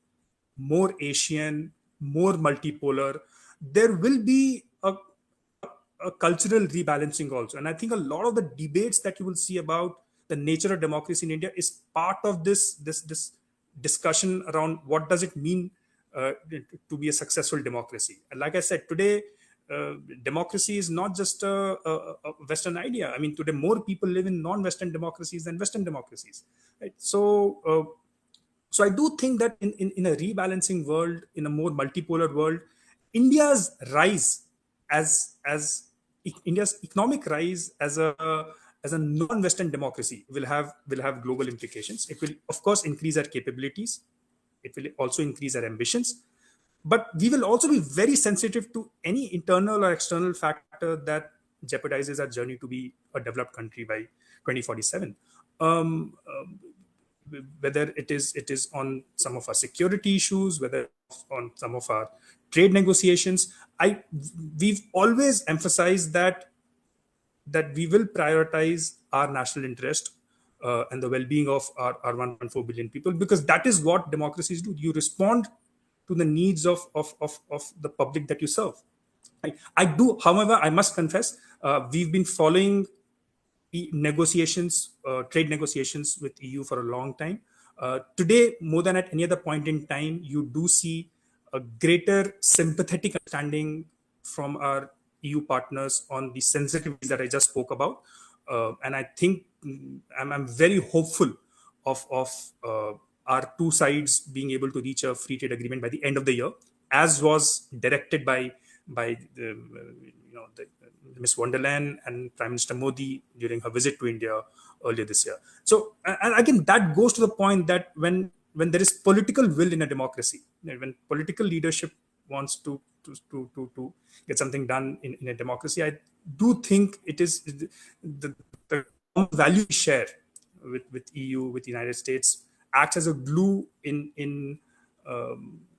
Speaker 6: more Asian, more multipolar, there will be a cultural rebalancing also. And I think a lot of the debates that you will see about the nature of democracy in India is part of this discussion around what does it mean to be a successful democracy. And like I said, today democracy is not just a Western idea. I mean, today more people live in non-Western democracies than Western democracies. Right? So I do think that in a rebalancing world, in a more multipolar world, India's rise as India's economic rise as a non-Western democracy will have global implications. It will, of course, increase our capabilities. It will also increase our ambitions, but we will also be very sensitive to any internal or external factor that jeopardizes our journey to be a developed country by 2047. Um, Whether it is on some of our security issues, whether on some of our trade negotiations, we've always emphasized that we will prioritize our national interest and the well-being of our 1.4 billion people, because that is what democracies do. You respond to the needs of the public that you serve. I do, however, I must confess, we've been following trade negotiations with EU for a long time. Today, more than at any other point in time, you do see a greater sympathetic understanding from our EU partners on the sensitivities that I just spoke about. And I think I'm very hopeful of our two sides being able to reach a free trade agreement by the end of the year, as was directed by the Miss von der Leyen and Prime Minister Modi during her visit to India earlier this year. So, and again, that goes to the point that when there is political will in a democracy, when political leadership wants to get something done in a democracy, I do think it is the value we share with EU, with the United States, acts as a glue in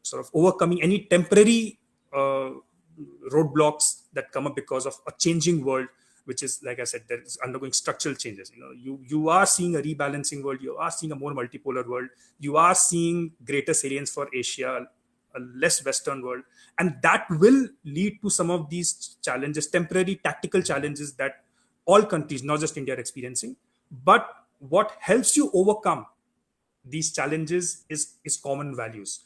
Speaker 6: sort of overcoming any temporary roadblocks that come up because of a changing world, which is, like I said, that is undergoing structural changes. You are seeing a rebalancing world, you are seeing a more multipolar world, you are seeing greater salience for Asia, a less Western world, and that will lead to some of these challenges, temporary tactical challenges that all countries, not just India, are experiencing. But what helps you overcome these challenges is common values.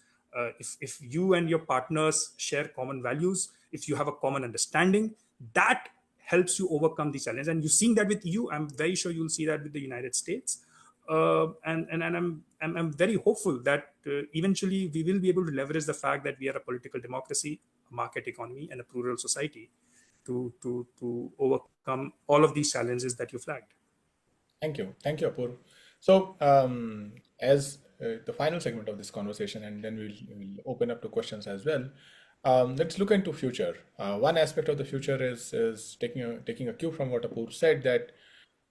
Speaker 6: If you and your partners share common values, if you have a common understanding, that helps you overcome these challenges. And you're seeing that with EU. I'm very sure you'll see that with the United States. And I'm very hopeful that eventually we will be able to leverage the fact that we are a political democracy, a market economy, and a plural society to overcome all of these challenges that you flagged.
Speaker 3: Thank you. Thank you, Apur. So, as the final segment of this conversation, and then we'll open up to questions as well. Let's look into future. One aspect of the future is taking a cue from what Apur said, that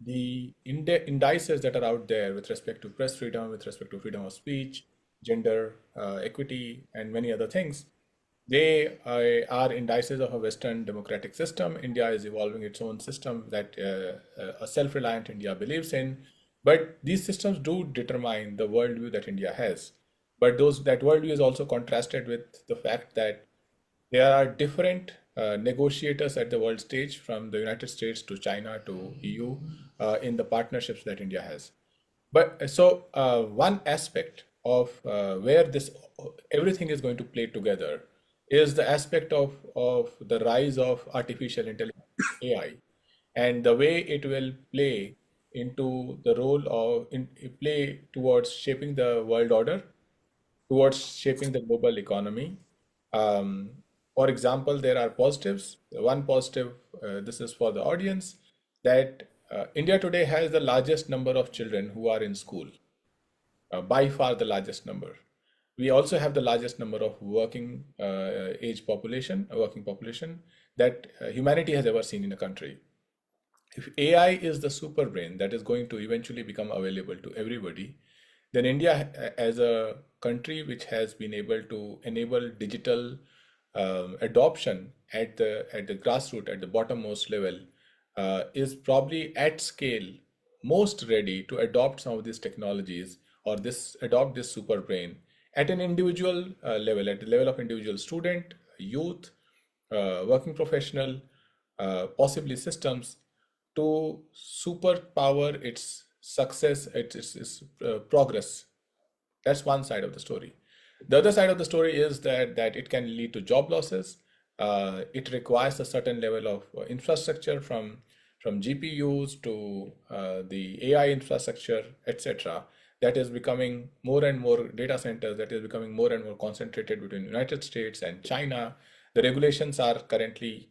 Speaker 3: the indices that are out there with respect to press freedom, with respect to freedom of speech, gender equity, and many other things, they are indices of a Western democratic system. India is evolving its own system that a self-reliant India believes in. But these systems do determine the worldview that India has. But that worldview is also contrasted with the fact that there are different negotiators at the world stage, from the United States to China to EU, in the partnerships that India has. But so one aspect of where this everything is going to play together is the aspect of the rise of artificial intelligence, AI, and the way it will play into the role of play towards shaping the world order, towards shaping the global economy. Um, for example, there are positives. One positive, this is for the audience, that India today has the largest number of children who are in school, by far the largest number. We also have the largest number of working working population that humanity has ever seen in a country. If AI is the super brain that is going to eventually become available to everybody, then India, as a country which has been able to enable digital adoption at the grassroots, at the bottommost level, is probably at scale most ready to adopt some of these technologies, or adopt this super brain at an individual level, at the level of individual student, youth, working professional, possibly systems, to superpower its success, its progress. That's one side of the story. The other side of the story is that it can lead to job losses. It requires a certain level of infrastructure, from GPUs to the AI infrastructure, etc. That is becoming more and more data centers, that is becoming more and more concentrated between United States and China. The regulations are currently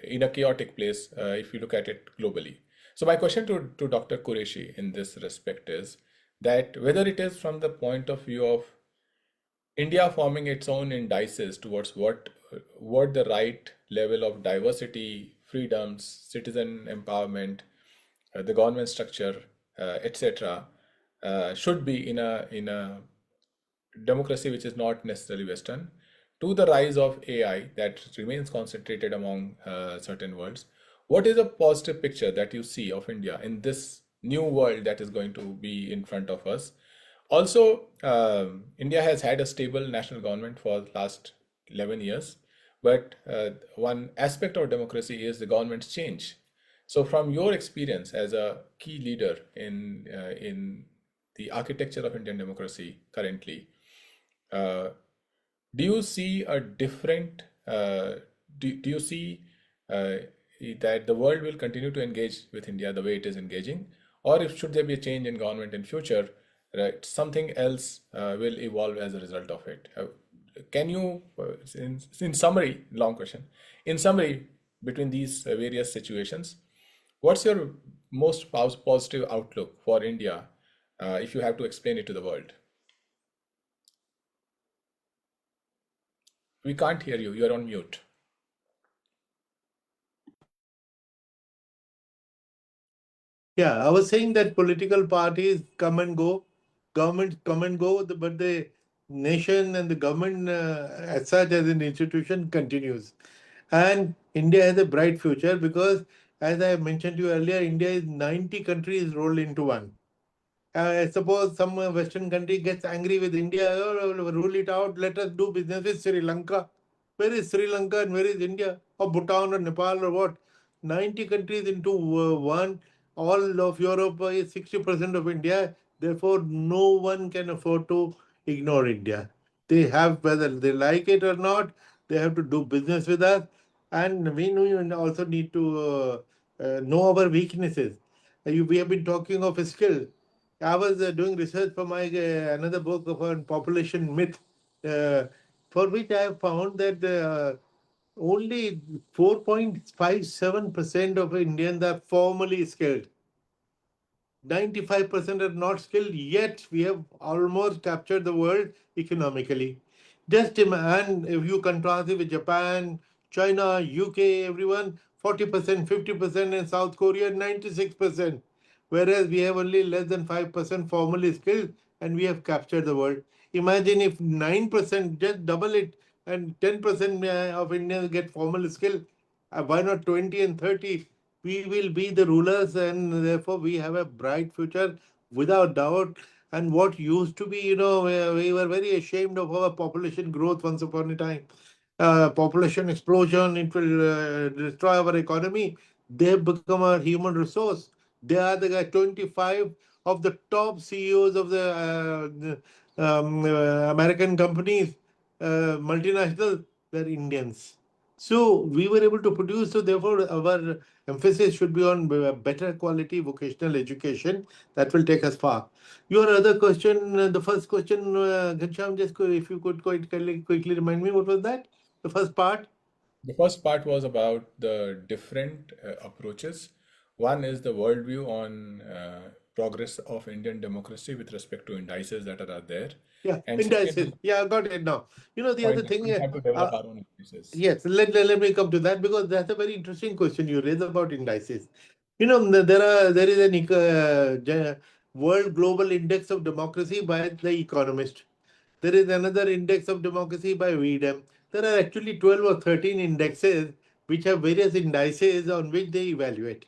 Speaker 3: in a chaotic place if you look at it globally. So my question to Dr. Qureshi in this respect is that whether it is from the point of view of India forming its own indices towards what the right level of diversity, freedoms, citizen empowerment, the government structure, etc., should be in a democracy which is not necessarily Western, to the rise of AI that remains concentrated among certain worlds. What is a positive picture that you see of India in this new world that is going to be in front of us? Also, India has had a stable national government for the last 11 years, but one aspect of democracy is the government's change. So from your experience as a key leader in the architecture of Indian democracy currently, do you see a different, do you see that the world will continue to engage with India the way it is engaging? Or if should there be a change in government in future, right, something else will evolve as a result of it? Can you, in summary, long question, in summary, between these various situations. What's your most positive outlook for India if you have to explain it to the world? We can't hear you. You're on mute.
Speaker 4: Yeah, I was saying that political parties come and go, governments come and go, but the nation and the government, as such as an institution, continues. And India has a bright future because, as I mentioned to you earlier, India is 90 countries rolled into one. Suppose some Western country gets angry with India, "Oh, rule it out, let us do business with Sri Lanka." Where is Sri Lanka and where is India? Or Bhutan or Nepal or what? 90 countries into one. All of Europe is 60% of India. Therefore, no one can afford to ignore India. They have, whether they like it or not, they have to do business with us. And we also need to know our weaknesses. We have been talking of a skill. I was doing research for my another book on population myth, uh, for which I have found that only 4.57% of Indians are formally skilled. 95% are not skilled, yet we have almost captured the world economically. And if you contrast it with Japan, China, UK, everyone, 40%, 50%, and South Korea, 96%. Whereas we have only less than 5% formally skilled, and we have captured the world. Imagine if 9%, just double it, and 10% of Indians get formal skill. Why not 20 and 30? We will be the rulers, and therefore we have a bright future without doubt. And what used to be, we were very ashamed of our population growth once upon a time. Population explosion, it will destroy our economy. They've become our human resource. They are the 25 of the top CEOs of the American companies, multinational, they're Indians. So we were able to produce. So therefore, our emphasis should be on better quality vocational education. That will take us far. Your other question, the first question, Ghanshyam, just if you could quite quickly remind me, what was that? The first part?
Speaker 3: The first part was about the different approaches. One is the worldview on progress of Indian democracy with respect to indices that are there.
Speaker 4: Yeah,
Speaker 3: And second
Speaker 4: indices.
Speaker 3: is
Speaker 4: Yeah, I got it now. The
Speaker 3: point
Speaker 4: other
Speaker 3: that
Speaker 4: thing,
Speaker 3: we have to develop
Speaker 4: uh,
Speaker 3: our own indices.
Speaker 4: yes, let me come to that because that's a very interesting question you raise about indices. There is an World Global Index of Democracy by The Economist. There is another index of democracy by VDEM. There are actually 12 or 13 indexes which have various indices on which they evaluate.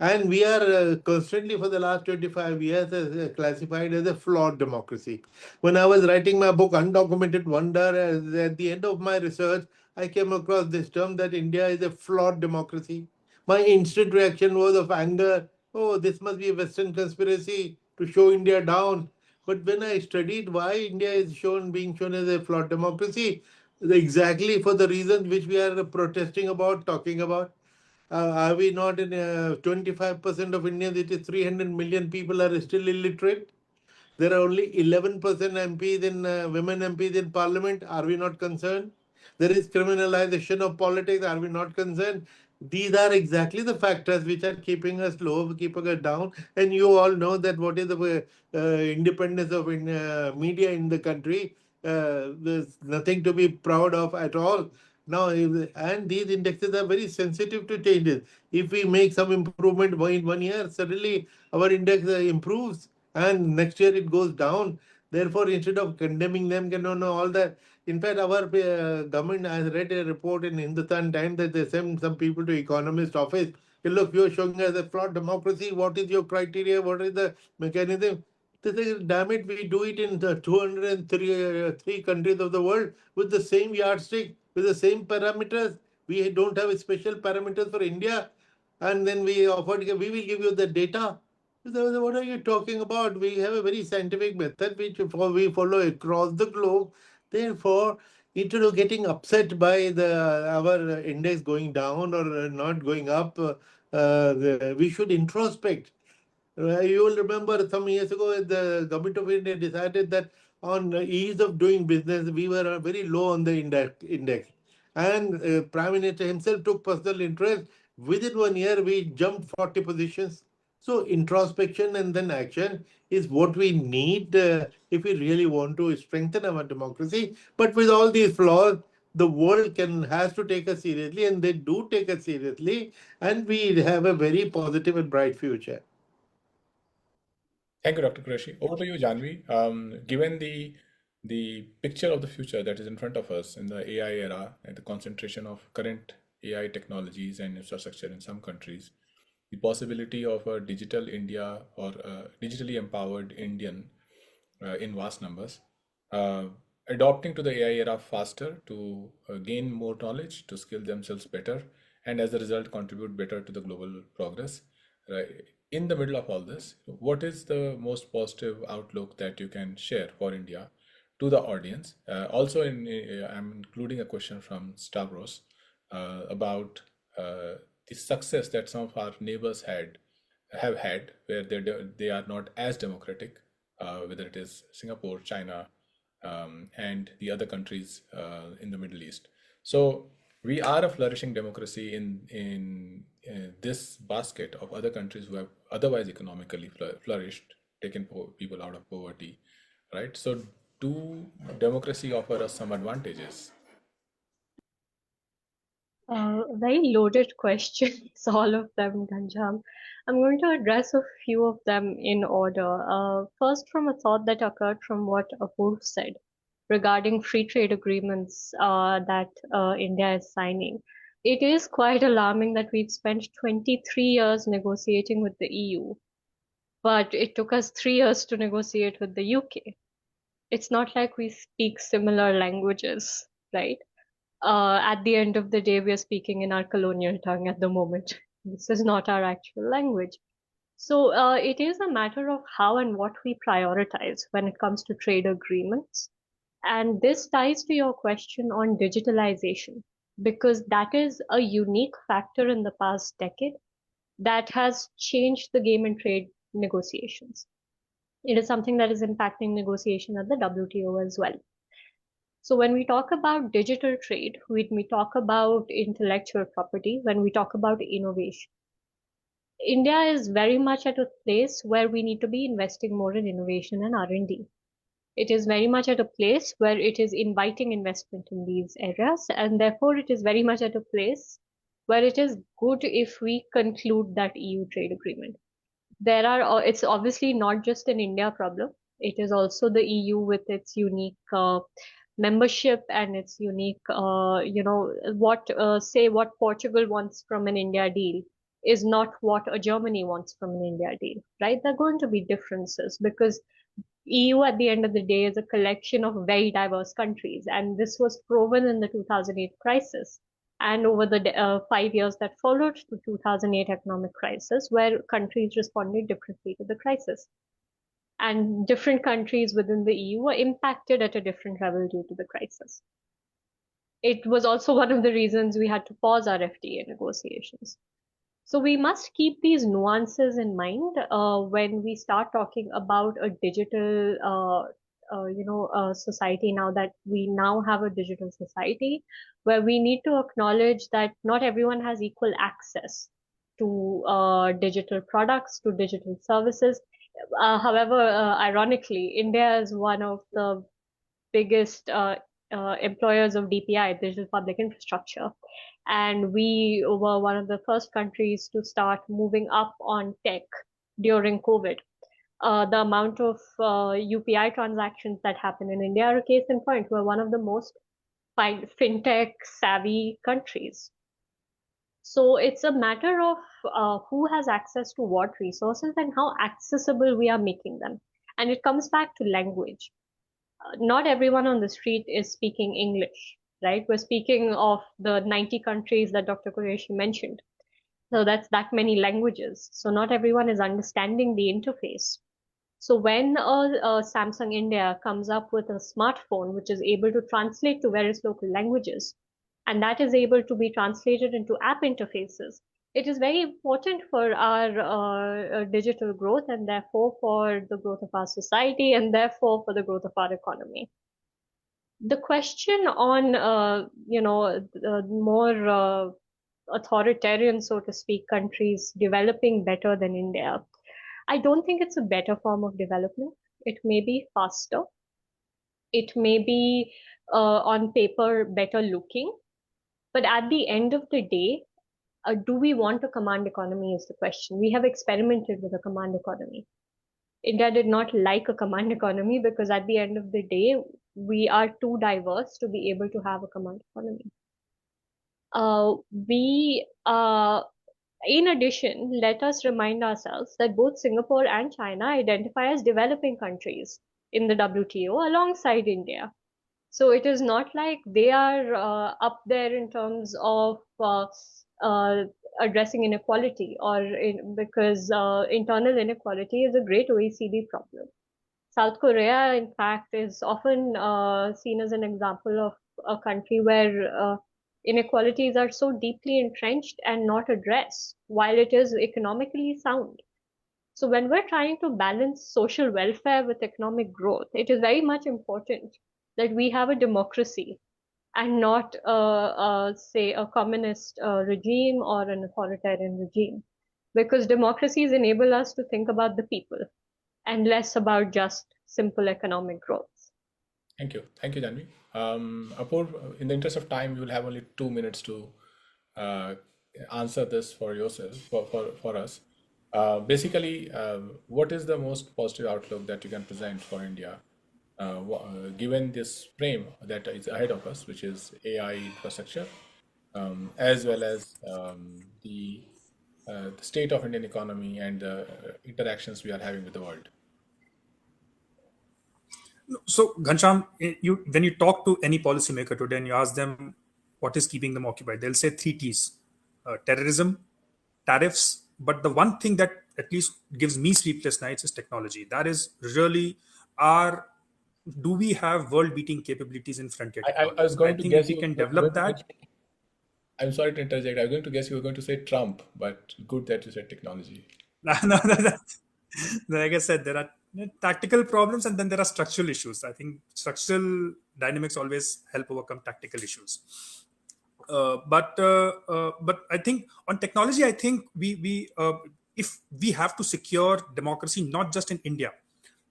Speaker 4: And we are constantly for the last 25 years classified as a flawed democracy. When I was writing my book, Undocumented Wonder, at the end of my research, I came across this term that India is a flawed democracy. My instant reaction was of anger. Oh, this must be a Western conspiracy to show India down. But when I studied why India is being shown as a flawed democracy, exactly for the reasons which we are protesting about, talking about. Are we not in 25% of Indians, it is 300 million people are still illiterate? There are only 11% MPs in women MPs in parliament. Are we not concerned? There is criminalization of politics. Are we not concerned? These are exactly the factors which are keeping us low, keeping us down. And you all know that what is the independence of media in the country. There's nothing to be proud of at all. Now, and these indexes are very sensitive to changes. If we make some improvement in 1 year, suddenly our index improves and next year it goes down. Therefore, instead of condemning them, no, all that. In fact, our government has read a report in Hindustan Times that they sent some people to Economist office. Hey, look, you're showing us a flawed democracy. What is your criteria? What is the mechanism? They say, damn it, we do it in the 203 three countries of the world with the same yardstick, with the same parameters. We don't have special parameters for India. And then we offered, we will give you the data. So what are you talking about? We have a very scientific method which we follow across the globe. Therefore, instead of getting upset by our index going down or not going up, we should introspect. You will remember some years ago, the government of India decided that on ease of doing business, we were very low on the index. and Prime Minister himself took personal interest. Within 1 year, we jumped 40 positions. So introspection and then action is what we need if we really want to strengthen our democracy. But with all these flaws, the world has to take us seriously, and they do take us seriously, and we have a very positive and bright future.
Speaker 3: Thank you, Dr. Qureshi. Over to you, Janvi. Given the picture of the future that is in front of us in the AI era and the concentration of current AI technologies and infrastructure in some countries, the possibility of a digital India or a digitally empowered Indian in vast numbers, uh, adopting to the AI era faster to gain more knowledge, to skill themselves better, and as a result, contribute better to the global progress. Right. In the middle of all this, what is the most positive outlook that you can share for India to the audience? Also, I'm including a question from Stavros about the success that some of our neighbors have had, where they are not as democratic, whether it is Singapore, China, and the other countries in the Middle East. So we are a flourishing democracy in this basket of other countries who have otherwise economically flourished, taken people out of poverty, right? So do democracy offer us some advantages?
Speaker 5: Very loaded questions, all of them, Ganjam. I'm going to address a few of them in order. First, from a thought that occurred from what Apurv said regarding free trade agreements that India is signing. It is quite alarming that we've spent 23 years negotiating with the EU, but it took us 3 years to negotiate with the UK. It's not like we speak similar languages, right? At the end of the day, we are speaking in our colonial tongue at the moment. This is not our actual language. So it is a matter of how and what we prioritize when it comes to trade agreements. And this ties to your question on digitalization, because that is a unique factor in the past decade that has changed the game in trade negotiations. It is something that is impacting negotiation at the WTO as well. So when we talk about digital trade, when we talk about intellectual property, when we talk about innovation, India is very much at a place where we need to be investing more in innovation and R&D. It is very much at a place where it is inviting investment in these areas, and therefore it is very much at a place where it is good if we conclude that EU trade agreement. It's obviously not just an India problem. It is also the EU with its unique membership and its unique, what Portugal wants from an India deal is not what a Germany wants from an India deal, right? There are going to be differences because EU at the end of the day is a collection of very diverse countries, and this was proven in the 2008 crisis and over the 5 years that followed the 2008 economic crisis, where countries responded differently to the crisis. And different countries within the EU were impacted at a different level due to the crisis. It was also one of the reasons we had to pause our FTA negotiations. So we must keep these nuances in mind when we start talking about a digital, society. Now that we now have a digital society, where we need to acknowledge that not everyone has equal access to digital products, to digital services. However, ironically, India is one of the biggest employers of DPI, digital public infrastructure. And we were one of the first countries to start moving up on tech during COVID. The amount of UPI transactions that happen in India are a case in point. We're one of the most fintech savvy countries. So it's a matter of who has access to what resources and how accessible we are making them. And it comes back to language. Not everyone on the street is speaking English, right? We're speaking of the 90 countries that Dr. Qureshi mentioned. So that's that many languages. So not everyone is understanding the interface. So when a Samsung India comes up with a smartphone which is able to translate to various local languages, and that is able to be translated into app interfaces, it is very important for our digital growth, and therefore for the growth of our society, and therefore for the growth of our economy. The question on, more authoritarian, so to speak, countries developing better than India, I don't think it's a better form of development. It may be faster. It may be on paper better looking. But at the end of the day, do we want a command economy is the question. We have experimented with a command economy. India did not like a command economy because at the end of the day, we are too diverse to be able to have a command economy. We In addition, let us remind ourselves that both Singapore and China identify as developing countries in the WTO alongside India. So it is not like they are up there in terms of uh, addressing inequality, because internal inequality is a great OECD problem. South Korea, in fact, is often seen as an example of a country where inequalities are so deeply entrenched and not addressed, while it is economically sound. So, when we're trying to balance social welfare with economic growth, it is very much important that we have a democracy and not, say, a communist regime or an authoritarian regime. Because democracies enable us to think about the people and less about just simple economic growth.
Speaker 3: Thank you, Janvi. Apurv, in the interest of time, you will have only 2 minutes to uh, answer this for yourself, for us. Basically, what is the most positive outlook that you can present for India, given this frame that is ahead of us, which is AI infrastructure, as well as the state of Indian economy and the interactions we are having with the world?
Speaker 6: So, Ghanshyam, when you talk to any policymaker today and you ask them what is keeping them occupied, they'll say three T's: terrorism, tariffs. But the one thing that at least gives me sleepless nights is technology. That is really our. Do we have world-beating capabilities in frontier
Speaker 3: I
Speaker 6: technology?
Speaker 3: was
Speaker 6: I
Speaker 3: going to
Speaker 6: think if
Speaker 3: guess
Speaker 6: we
Speaker 3: you
Speaker 6: can
Speaker 3: were going
Speaker 6: develop
Speaker 3: to
Speaker 6: that.
Speaker 3: I'm sorry to interject. I was going to guess you were going to say Trump, but good that you said technology.
Speaker 6: No, like I said, there are tactical problems and then there are structural issues. I think structural dynamics always help overcome tactical issues. But I think on technology, I think we if we have to secure democracy not just in India,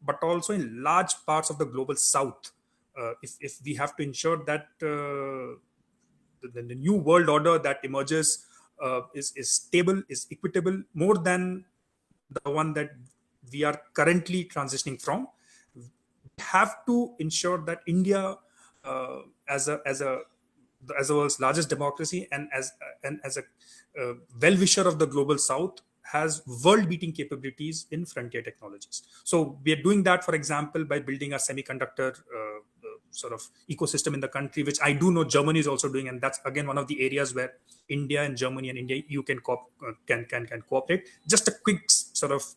Speaker 6: but also in large parts of the global South. If we have to ensure that the new world order that emerges is stable, is equitable, more than the one that we are currently transitioning from. We have to ensure that India, uh, as a as a as the world's largest democracy and as a well-wisher of the global South, has world-beating capabilities in frontier technologies. So we are doing that, for example, by building a semiconductor sort of ecosystem in the country, which I do know Germany is also doing, and that's again one of the areas where India and Germany and India you can cooperate. Just a quick sort of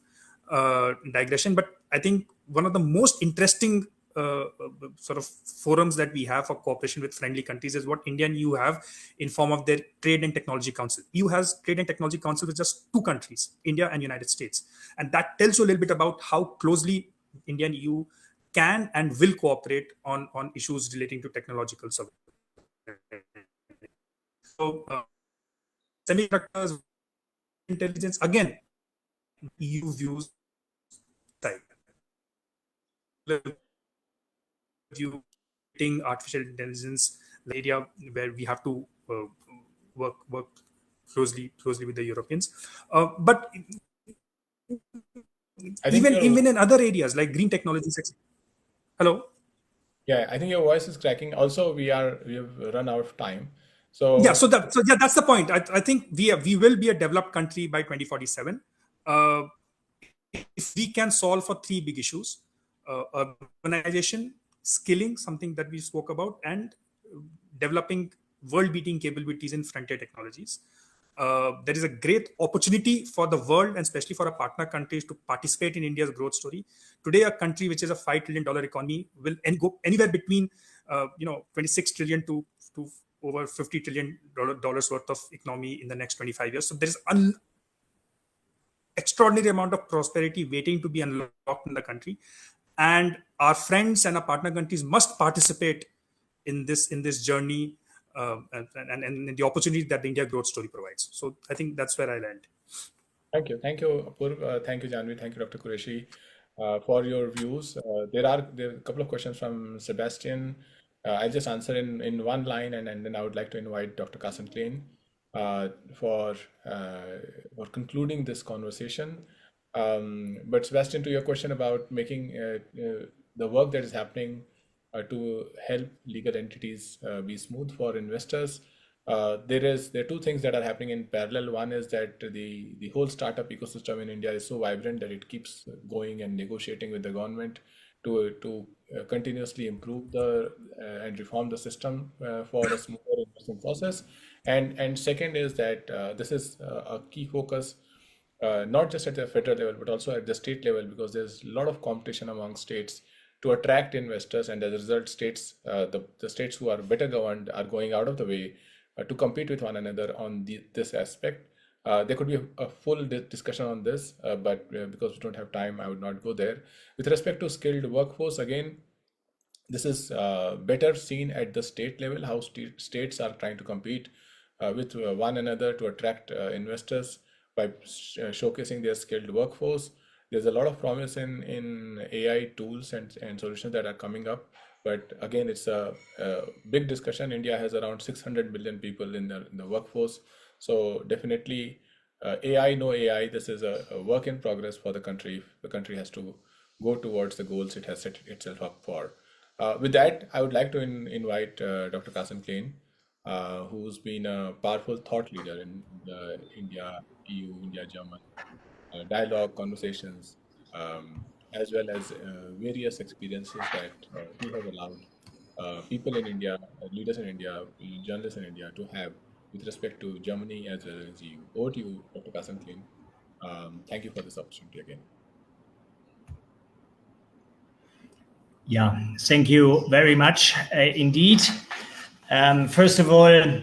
Speaker 6: digression, but I think one of the most interesting sort of forums that we have for cooperation with friendly countries is what India and EU have in form of their Trade and Technology Council. EU has Trade and Technology Council with just two countries, India and United States, and that tells you a little bit about how closely India and EU can and will cooperate on issues relating to technological sovereignty. So, semiconductors, intelligence, again, EU views side. View artificial intelligence area where we have to work closely with the Europeans. But
Speaker 3: I think
Speaker 6: even
Speaker 3: your
Speaker 6: in other areas like green technologies. Hello.
Speaker 3: Yeah, I think your voice is cracking. Also, we have run out of time.
Speaker 6: Yeah.
Speaker 3: So
Speaker 6: So yeah, that's the point. I think we will be a developed country by 2047. Uh, if we can solve for three big issues: urbanization, skilling, something that we spoke about, and developing world-beating capabilities in frontier technologies. There is a great opportunity for the world and especially for our partner countries to participate in India's growth story. Today, a country which is a $5 trillion economy will go anywhere between 26 trillion to over $50 trillion worth of economy in the next 25 years. So there is extraordinary amount of prosperity waiting to be unlocked in the country, and our friends and our partner countries must participate in this journey, and the opportunity that the India growth story provides. So I think that's where I land.
Speaker 3: Thank you, Apurv. Thank you, Janvi. Thank you, Dr. Qureshi, for your views. There are a couple of questions from Sebastian. I'll just answer in one line, and then I would like to invite Dr. Kasim Klein uh, for uh, for concluding this conversation. But Sebastian, to your question about making the work that is happening to help legal entities be smooth for investors, there are two things that are happening in parallel. One is that the whole startup ecosystem in India is so vibrant that it keeps going and negotiating with the government to continuously improve the and reform the system for a smoother investment process. And second is that this is a key focus, not just at the federal level but also at the state level, because there's a lot of competition among states to attract investors, and as a result, the states who are better governed are going out of the way to compete with one another on this aspect. There could be a full discussion on this, but because we don't have time, I would not go there. With respect to skilled workforce, again, this is better seen at the state level, how states are trying to compete with one another to attract investors by showcasing their skilled workforce. There's a lot of promise in AI tools and solutions that are coming up. But again, it's a big discussion. India has around 600 million people in the workforce. So definitely AI, no AI, this is a work in progress for the country. The country has to go towards the goals it has set itself up for. With that, I would like to invite Dr. Kasim Klein, who's been a powerful thought leader in the India, EU, India, German dialogue, conversations, as well as various experiences that he has allowed people in India, leaders in India, journalists in India to have with respect to Germany as well as EU. Over to you, Dr. Kasim Klein. Thank you for this opportunity again.
Speaker 7: Yeah, thank you very much indeed. First of all,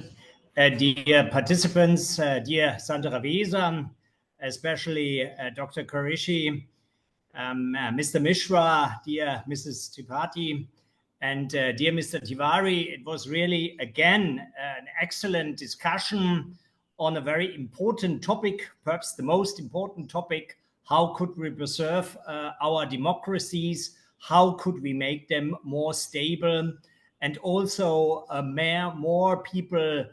Speaker 7: dear participants, dear Sandra Weser, especially Dr. Qureshi, Mr. Mishra, dear Mrs. Tripathi, and dear Mr. Tiwari, it was really, again, an excellent discussion on a very important topic, perhaps the most important topic. How could we preserve our democracies? How could we make them more stable? And also more people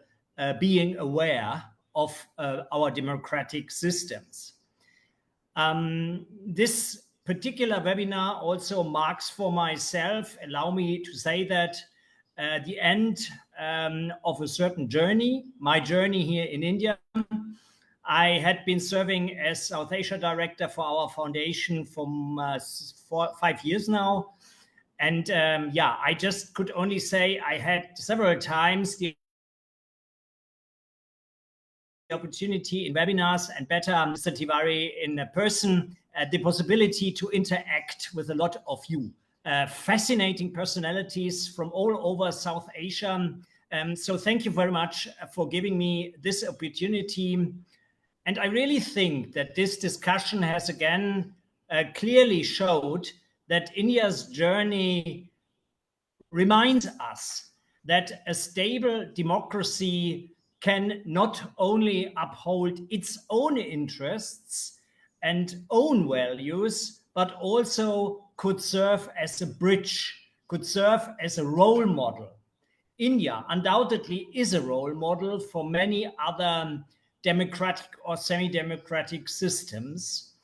Speaker 7: being aware of our democratic systems. This particular webinar also marks for myself, allow me to say that, the end of a certain journey, my journey here in India. I had been serving as South Asia director for our foundation for 5 years now. And yeah, I just could only say I had several times the opportunity in webinars, and better, Mr. Tiwari, in person, the possibility to interact with a lot of you. Fascinating personalities from all over South Asia. So thank you very much for giving me this opportunity. And I really think that this discussion has again clearly showed that India's journey reminds us that a stable democracy can not only uphold its own interests and own values, but also could serve as a bridge, could serve as a role model. India undoubtedly is a role model for many other democratic or semi-democratic systems.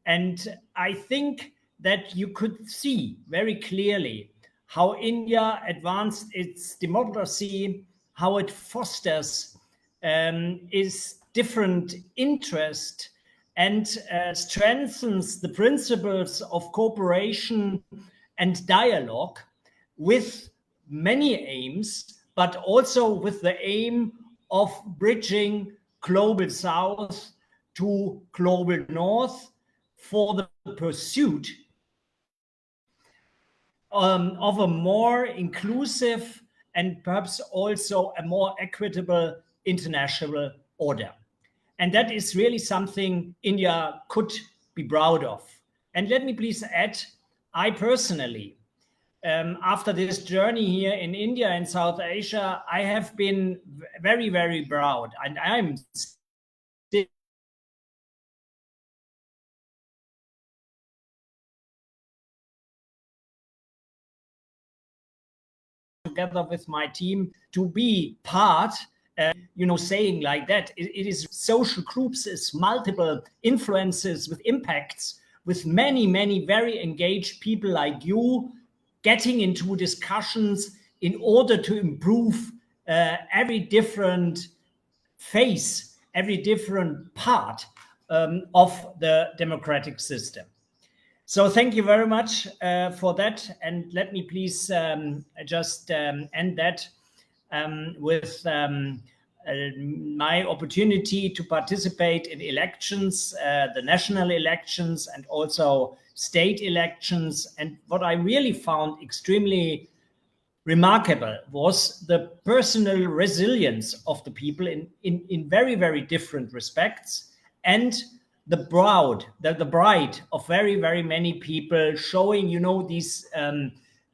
Speaker 7: And I think that you could see very clearly how India advanced its democracy, how it fosters its different interest and strengthens the principles of cooperation and dialogue with many aims, but also with the aim of bridging global south to global north for the pursuit of a more inclusive and perhaps also a more equitable international order. And that is really something India could be proud of. And let me please add, I personally after this journey here in India and South Asia, I have been very, very proud, and I'm still together with my team to be part, saying like that, it is social groups, it's multiple influences with impacts, with many, many very engaged people like you getting into discussions in order to improve every different phase, every different part of the democratic system. So thank you very much for that. And let me please just end that with my opportunity to participate in elections, the national elections and also state elections. And what I really found extremely remarkable was the personal resilience of the people in very, very different respects, and the bride of very, very many people showing,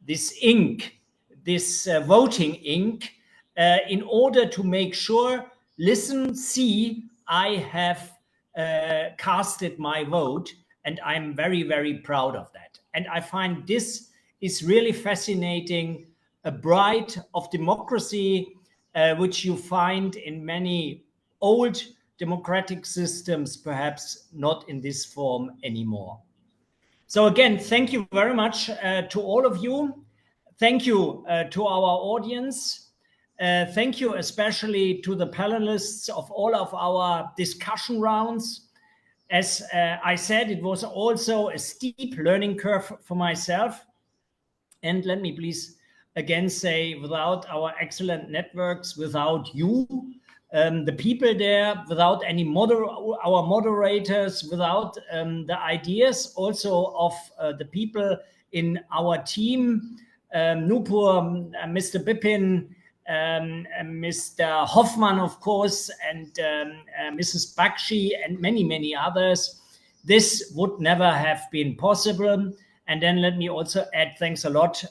Speaker 7: this ink, this voting ink, in order to make sure, listen, see, I have casted my vote, and I'm very, very proud of that. And I find this is really fascinating, a bride of democracy, which you find in many old democratic systems, perhaps not in this form anymore. So again, thank you very much to all of you. Thank you to our audience. Thank you especially to the panelists of all of our discussion rounds. As I said, it was also a steep learning curve for myself. And let me please again say, without our excellent networks, without you, the people there, without any our moderators, without the ideas also of the people in our team, Nupur, Mr. Bipin, Mr. Hoffman, of course, and Mrs. Bakshi, and many, many others, this would never have been possible. And then let me also add thanks a lot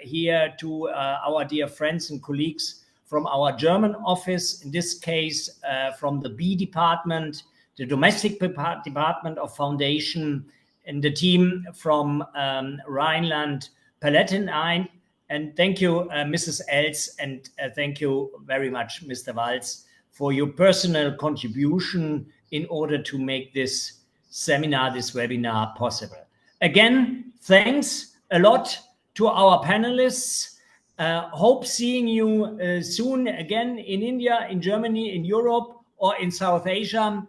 Speaker 7: here to our dear friends and colleagues from our German office, in this case from the B department, the domestic department of foundation, and the team from Rhineland-Palatinate. And thank you, Mrs. Els, and thank you very much, Mr. Walz, for your personal contribution in order to make this seminar, this webinar possible. Again, thanks a lot to our panelists. Hope seeing you soon again in India, in Germany, in Europe, or in South Asia.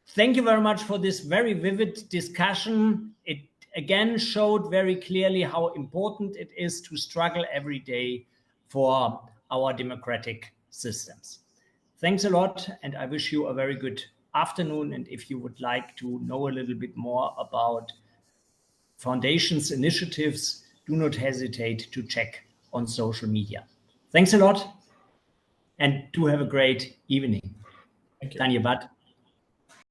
Speaker 7: Thank you very much for this very vivid discussion. It again showed very clearly how important it is to struggle every day for our democratic systems. Thanks a lot, and I wish you a very good afternoon. And if you would like to know a little bit more about Foundation's initiatives, do not hesitate to check on social media. Thanks a lot, and do have a great evening.
Speaker 3: Thank you.
Speaker 7: Dhanyabad.